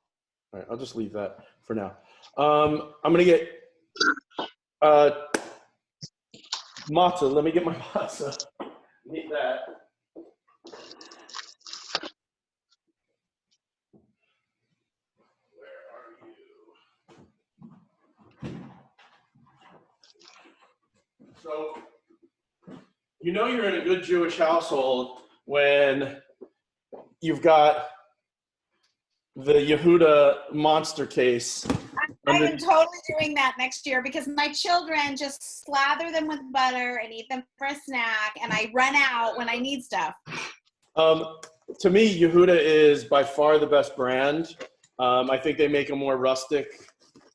right, I'll just leave that for now. I'm gonna get matzo. Let me get my matzo. Need that. Where are you? So, you know you're in a good Jewish household when you've got the Yehuda monster case. I am totally doing that next year because my children just slather them with butter and eat them for a snack, and I run out when I need stuff. To me, Yehuda is by far the best brand. I think they make a more rustic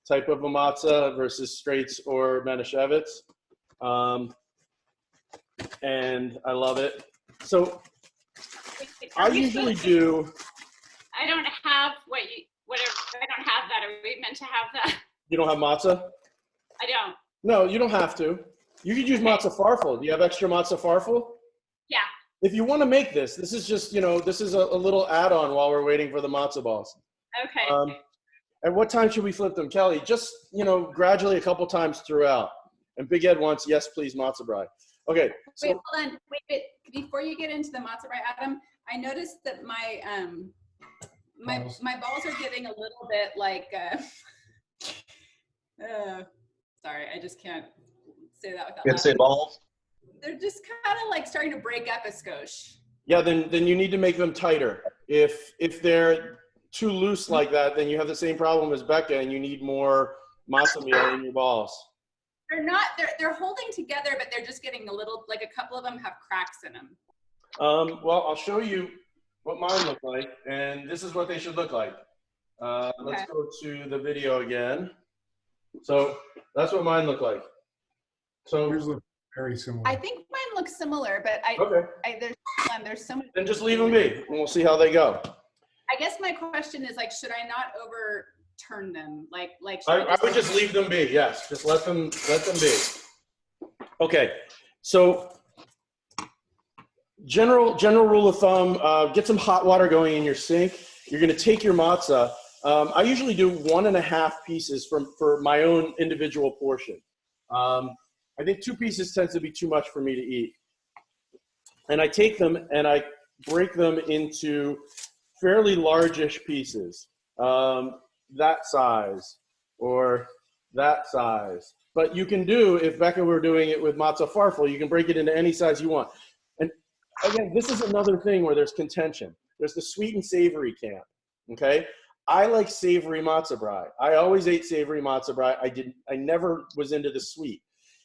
type of a matzah versus Straits or Manischewitz. And I love it. So I usually do. I don't have whatever. I don't have that. Are we meant to have that? You don't have matzah? I don't. No, you don't have to. You could use matzo farfel. Do you have extra matzo farfel? Yeah. If you want to make this, this is just, this is a little add-on while we're waiting for the matzo balls. Okay. At what time should we flip them? Kelly, just, gradually a couple times throughout. And Big Ed wants, yes, please, matzo bride. Okay. So, Wait, hold on. Wait. Before you get into the matzo ball, Adam, I noticed that my balls are getting a little bit like. Sorry, I just can't say that without. Can't say balls. They're just kind of like starting to break up a skosh. yeah, then you need to make them tighter. If they're too loose like that, then you have the same problem as Becca, and you need more matzo meal in your balls. They're not. They're holding together, but they're just getting a little. Like a couple of them have cracks in them. Well, I'll show you what mine look like, and this is what they should look like. Let's go to the video again. So that's what mine look like. So Yours look very similar. I think mine looks similar, but there's so much. then just leave them be, and we'll see how they go. I guess my question is like, should I not overturn them? Like I would just leave them be. Yes, just let them be. Okay, so general rule of thumb: get some hot water going in your sink. You're going to take your matzah. I usually do 1.5 pieces for my own individual portion. I think 2 pieces tends to be too much for me to eat. And I take them and I break them into fairly largish pieces, that size or that size. But you can do, if Becca were doing it with matzo farfel, you can break it into any size you want. And again, this is another thing where there's contention. There's the sweet and savory camp, okay? I like savory matzo brie. I always ate savory matzo brie. I never was into the sweet.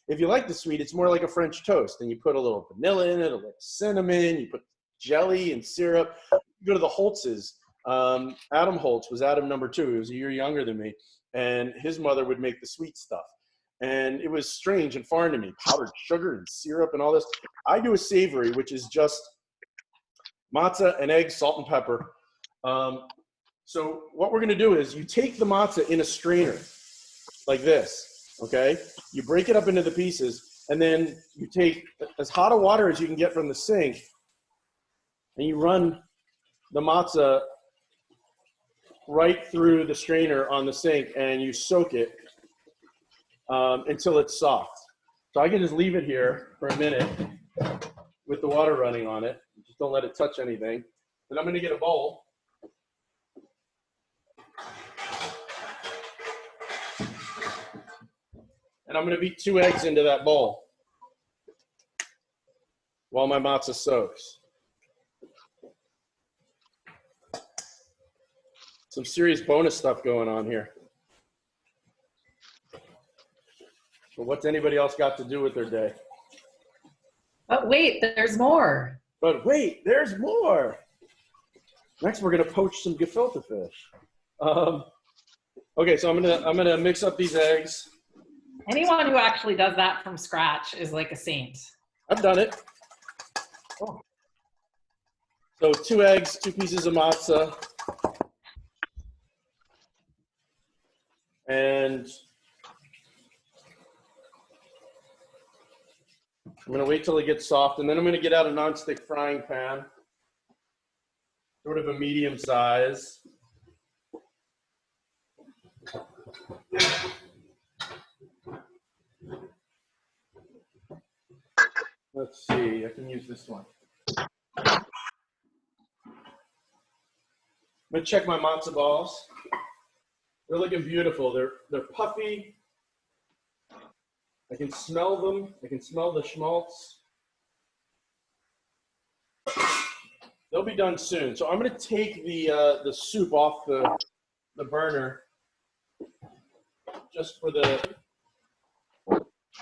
If you like the sweet, it's more like a French toast, and you put a little vanilla in it, a little cinnamon, you put jelly and syrup. You go to the Holtz's. Adam Holtz was Adam number 2. He was a year younger than me, and his mother would make the sweet stuff. And it was strange and foreign to me, powdered sugar and syrup and all this. I do a savory, which is just matzah and eggs, salt and pepper. So what we're going to do is you take the matzah in a strainer like this, okay? You break it up into the pieces, and then you take as hot a water as you can get from the sink, and you run the matzah right through the strainer on the sink, and you soak it until it's soft. So I can just leave it here for a minute with the water running on it. Just don't let it touch anything. Then I'm going to get a bowl. And I'm going to beat 2 eggs into that bowl while my matzah soaks. Some serious bonus stuff going on here. But what's anybody else got to do with their day? But wait, there's more. But wait, there's more. Next, we're going to poach some gefilte fish. Okay, so I'm gonna mix up these eggs. Anyone who actually does that from scratch is like a saint. I've done it. Oh. So 2 eggs, 2 pieces of matzah, and I'm gonna wait till it gets soft, and then I'm gonna get out a nonstick frying pan, sort of a medium size. Let's see, I can use this one. I'm gonna check my matzo balls. They're looking beautiful. They're puffy. I can smell them. I can smell the schmaltz. They'll be done soon. So I'm gonna take the soup off the burner just for the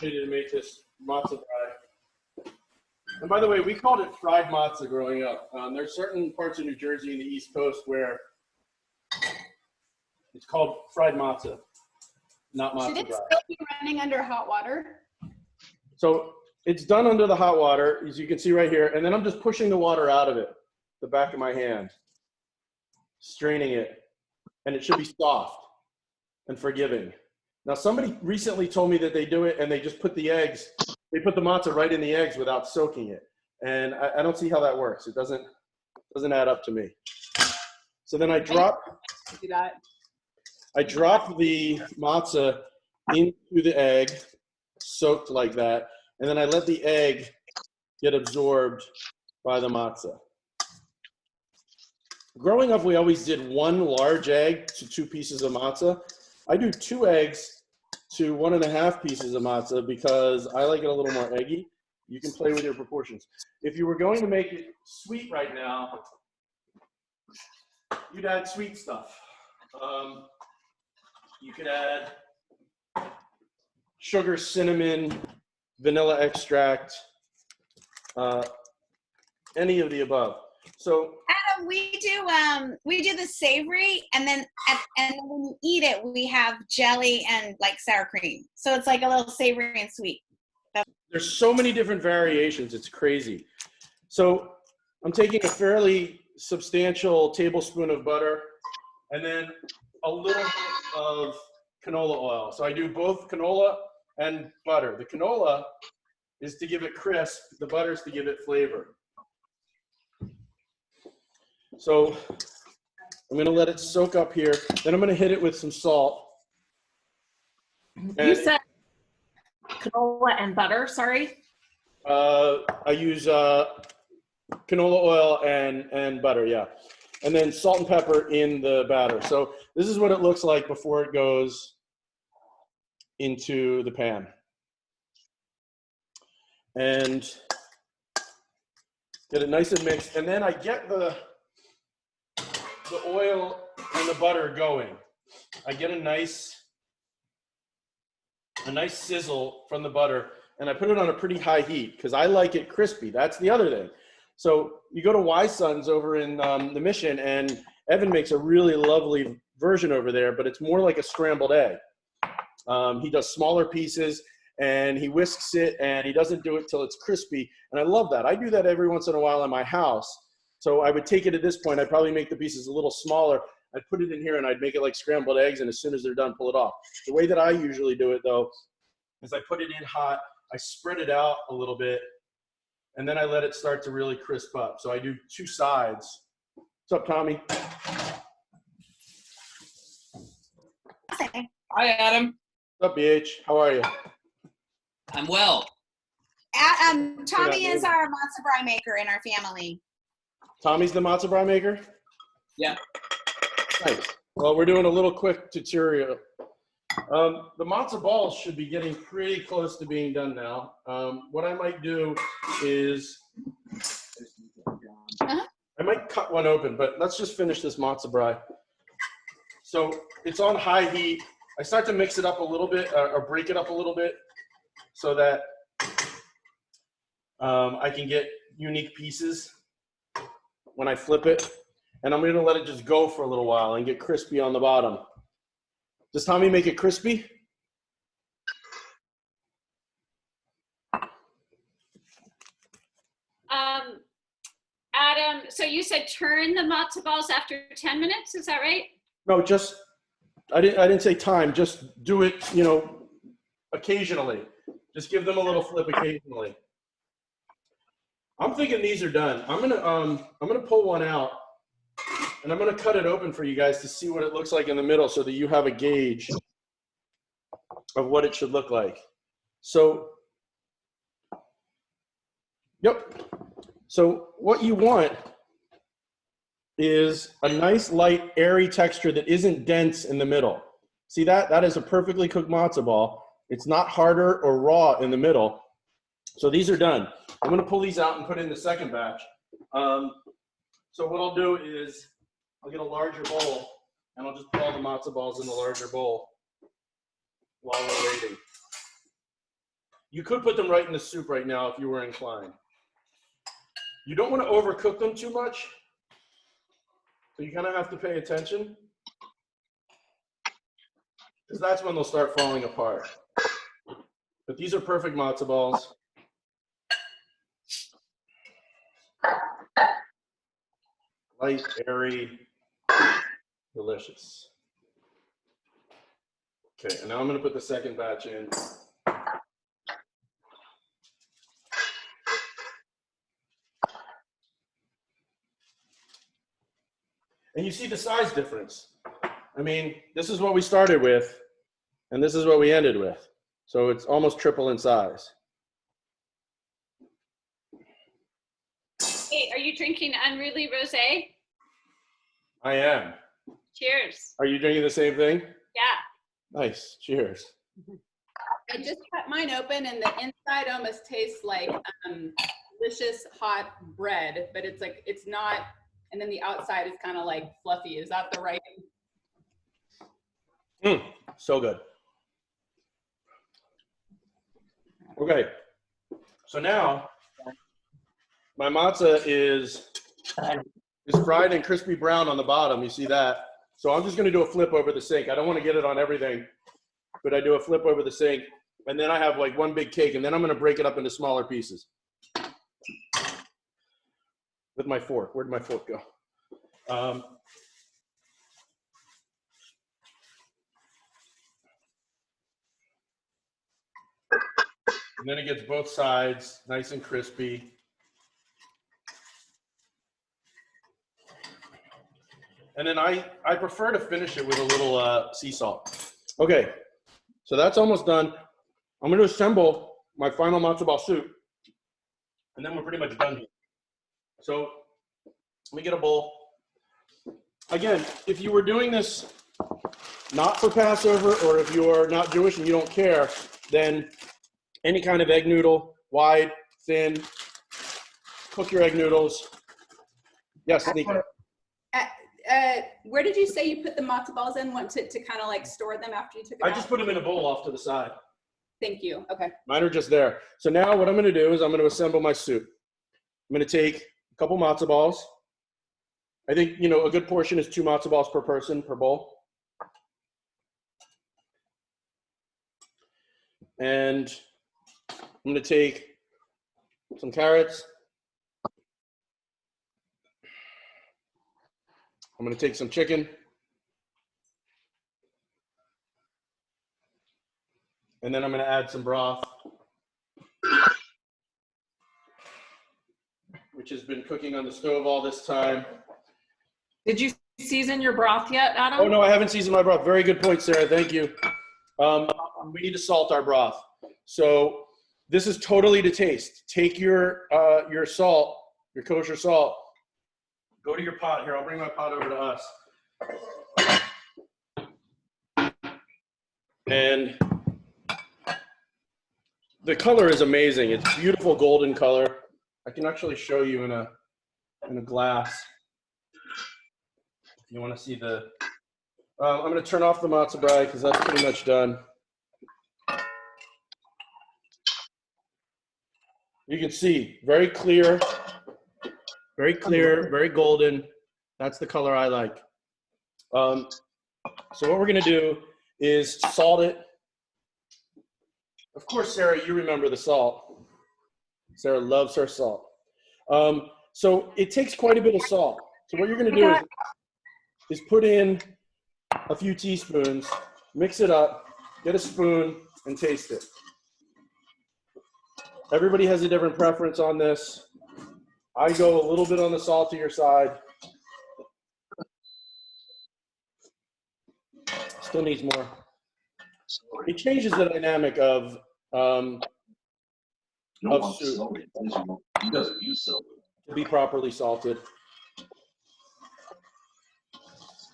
to make this matzo fry. And by the way, we called it fried matzah growing up. There's certain parts of New Jersey and the East Coast where it's called fried matzah, not matzo. Should it fry. still be running under hot water? So it's done under the hot water, as you can see right here, and then I'm just pushing the water out of it. the back of my hand, straining it, and it should be soft and forgiving. Now, somebody recently told me that they do it and they just put the eggs, they put the matzah right in the eggs without soaking it. And I don't see how that works. It doesn't add up to me. So then I drop the matzah into the egg, soaked like that, and then I let the egg get absorbed by the matzah. Growing up, we always did 1 large egg to 2 pieces of matzah. I do 2 eggs to 1.5 pieces of matzah because I like it a little more eggy. You can play with your proportions. If you were going to make it sweet right now, you'd add sweet stuff. You could add sugar, cinnamon, vanilla extract, any of the above. So Adam, we do the savory, and then when you eat it, we have jelly and like sour cream. So it's like a little savory and sweet. there's so many different variations. It's crazy. So I'm taking a fairly substantial tablespoon of butter and then a little bit of canola oil. So I do both canola and butter. The canola is to give it crisp. The butter is to give it flavor. So I'm going to let it soak up here. Then I'm going to hit it with some salt. You said canola and butter, sorry? I use canola oil and butter, yeah. And then salt and pepper in the batter. So this is what it looks like before it goes into the pan. And get it nice and mixed. And then I get the oil and the butter going. I get a nice sizzle from the butter, and I put it on a pretty high heat because I like it crispy. That's the other thing. So you go to Wise Sons over in the Mission, and Evan makes a really lovely version over there, but it's more like a scrambled egg. He does smaller pieces, and he whisks it, and he doesn't do it till it's crispy, and I love that. I do that every once in a while in my house. So I would take it at this point. I'd probably make the pieces a little smaller. I'd put it in here, and I'd make it like scrambled eggs, and as soon as they're done, pull it off. The way that I usually do it, though, is I put it in hot, I spread it out a little bit, and then I let it start to really crisp up. So I do two sides. What's up, Tommy? Hi, Adam. What's up, BH? How are you? I'm well. Tommy is our matzo ball maker in our family. Tommy's the matzo ball maker? Yeah. Nice. Well, we're doing a little quick tutorial. The matzo balls should be getting pretty close to being done now. What I might do is, I might cut one open, but let's just finish this matzo ball. So it's on high heat. I start to mix it up a little bit, or break it up a little bit, so that I can get unique pieces when I flip it. And I'm going to let it just go for a little while and get crispy on the bottom. Does Tommy make it crispy? Adam, so you said turn the matzo balls after 10 minutes, is that right? No, just, I didn't say time, just do it, you know, occasionally. Just give them a little flip occasionally. I'm thinking these are done. I'm gonna pull one out, and I'm gonna cut it open for you guys to see what it looks like in the middle so that you have a gauge of what it should look like. So, yep. So what you want is a nice, light, airy texture that isn't dense in the middle. See that? That is a perfectly cooked matzo ball. It's not harder or raw in the middle. So these are done. I'm gonna pull these out and put in the second batch. So what I'll do is I'll get a larger bowl and I'll just put all the matzo balls in the larger bowl while we're waiting. You could put them right in the soup right now if you were inclined. You don't want to overcook them too much, so you kind of have to pay attention, because that's when they'll start falling apart. But these are perfect matzo balls. Light, airy, delicious. Okay, and now I'm gonna put the second batch in. And you see the size difference. I mean, this is what we started with, and this is what we ended with. So it's almost triple in size. Hey, are you drinking unruly rosé? I am. Cheers. Are you drinking the same thing? Yeah. Nice, cheers. I just cut mine open and the inside almost tastes like delicious hot bread, but it's like, it's not, and then the outside is kind of like fluffy. Is that the right? So good. Okay, so now my matzah is fried and crispy brown on the bottom. You see that? So I'm just gonna do a flip over the sink. I don't wanna get it on everything, but I do a flip over the sink. And then I have like one big cake, and then I'm gonna break it up into smaller pieces. With my fork, where'd my fork go? And then it gets both sides nice and crispy. And then I prefer to finish it with a little sea salt. Okay, so that's almost done. I'm going to assemble my final matzo ball soup, and then we're pretty much done here. So let me get a bowl. Again, if you were doing this not for Passover, or if you're not Jewish and you don't care, then any kind of egg noodle, wide, thin, cook your egg noodles. Yes, Nika. Where did you say you put the matzo balls in? Want to kind of like store them after you took it out? I just put them in a bowl off to the side. Thank you. Okay. Mine are just there. So now what I'm going to do is I'm going to assemble my soup. I'm going to take a couple matzo balls. I think, you know, a good portion is 2 matzo balls per person per bowl. And I'm going to take some carrots. I'm going to take some chicken. And then I'm going to add some broth, which has been cooking on the stove all this time. Did you season your broth yet, Adam? Oh, no, I haven't seasoned my broth. Very good point, Sarah. Thank you. We need to salt our broth. So this is totally to taste. Take your salt, your kosher salt. Go to your pot. Here, I'll bring my pot over to us. And the color is amazing. It's beautiful golden color. I can actually show you in a glass. If you want to see the, I'm going to turn off the matzo ball because that's pretty much done. You can see very clear, very golden. That's the color I like. So what we're going to do is salt it. Of course, Sarah, you remember the salt. Sarah loves her salt. So it takes quite a bit of salt. So what you're going to do is put in a few teaspoons, mix it up, get a spoon, and taste it. Everybody has a different preference on this. I go a little bit on the saltier side. Still needs more. It changes the dynamic of soup. He doesn't use celery. To be properly salted.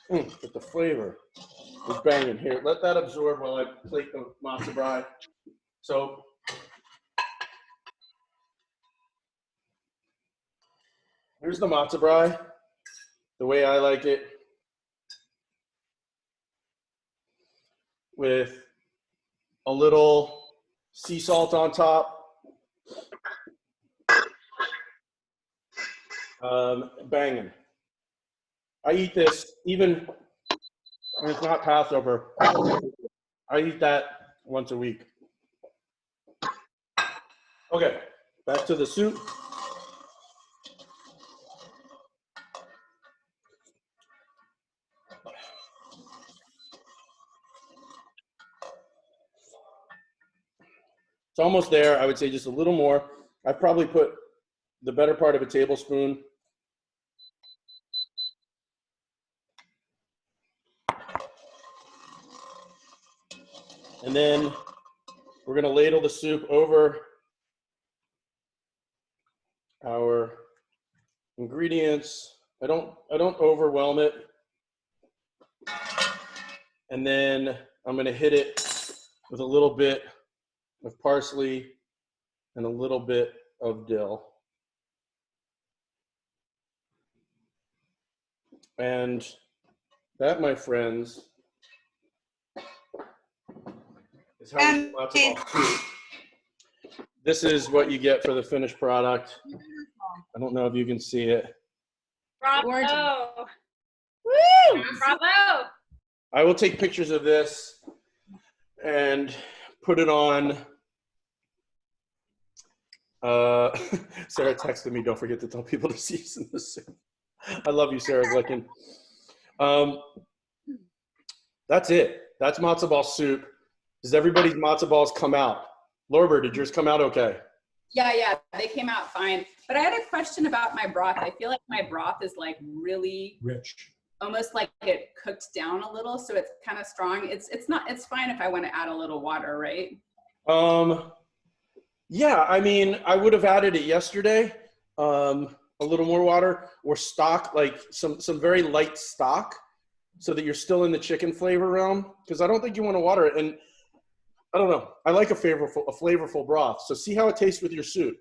But the flavor is banging. Here, let that absorb while I plate the matzo ball. So here's the matzo ball, the way I like it, with a little sea salt on top. Banging. I eat this even when it's not Passover. I eat that once a week. Okay, back to the soup. It's almost there. I would say just a little more. I probably put the better part of a tablespoon. And then we're going to ladle the soup over our ingredients. I don't overwhelm it. And then I'm going to hit it with a little bit of parsley and a little bit of dill. And that, my friends, is how we do Matzo Ball soup. This is what you get for the finished product. I don't know if you can see it. Bravo. Woo! Bravo. I will take pictures of this and put it on. Sarah texted me, don't forget to tell people to season the soup. I love you, Sarah Glicken. That's it. That's matzo ball soup. Does everybody's matzo balls come out? Lorber, did yours come out okay? Yeah, they came out fine. But I had a question about my broth. I feel like my broth is like really Rich. almost like it cooked down a little, so it's kind of strong. It's fine if I want to add a little water, right? Yeah, I mean, I would have added it yesterday, a little more water, or stock, like some very light stock, so that you're still in the chicken flavor realm, because I don't think you want to water it. And I don't know, I like a flavorful broth. So see how it tastes with your soup.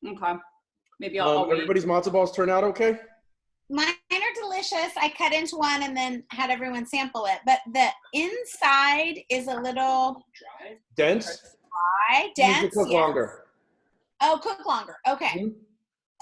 Okay. Maybe I'll wait. Everybody's matzo balls turn out okay? Mine are delicious. I cut into one and then had everyone sample it. But the inside is a little Dense? dry, Needs dense. to cook yes. longer. Oh, cook longer. Okay.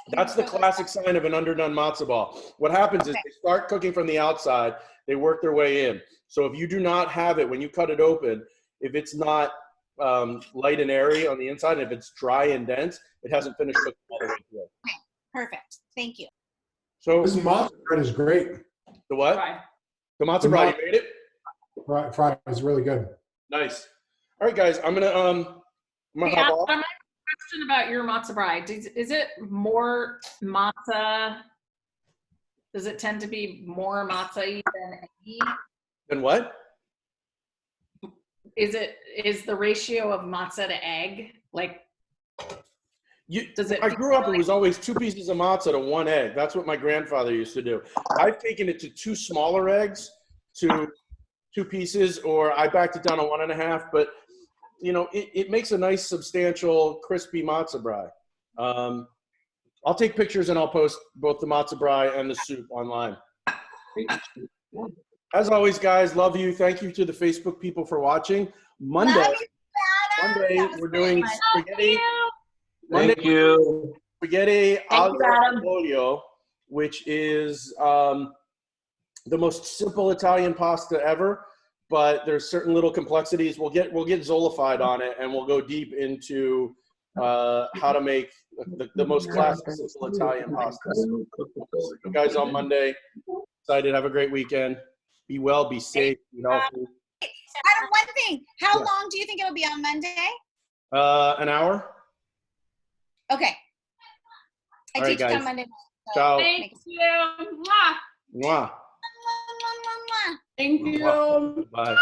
That's the classic sign of an underdone matzo ball. What happens is they start cooking from the outside, they work their way in. So if you do not have it, when you cut it open, if it's not light and airy on the inside, and if it's dry and dense, it hasn't finished cooking all the way through. Perfect. Thank you. So This matzo bread is great. the what? Try. The matzo bread, you made it? Fried is really good. Nice. All right, guys, I'm gonna Hey, hop off. Adam, I have a question about your matzo bride. Is it more matzo? Does it tend to be more matzo than eggy? And what? Is the ratio of matzo to egg like? I grew up, it was always 2 pieces of matzah to 1 egg. That's what my grandfather used to do. I've taken it to 2 smaller eggs to 2 pieces, or I backed it down to 1.5. But, you know, it makes a nice, substantial, crispy matzo brie. I'll take pictures and I'll post both the matzo brie and the soup online. As always, guys, love you. Thank you to the Facebook people for watching. Monday, we're doing spaghetti. Thank you. Spaghetti Thank you, Adam. aglio, which is the most simple Italian pasta ever, but there's certain little complexities. We'll get Zolified on it, and we'll go deep into how to make the most classic simple Italian pasta. So, you guys on Monday. Excited. Have a great weekend. Be well. Be safe. Be healthy. Adam, one thing. How long do you think it'll be on Monday? An hour. Okay. I All right, teach guys. on Monday. Ciao. Thank you. Mwah. Mwah. Mwah, mwah, mwah, mwah. Thank you. Bye.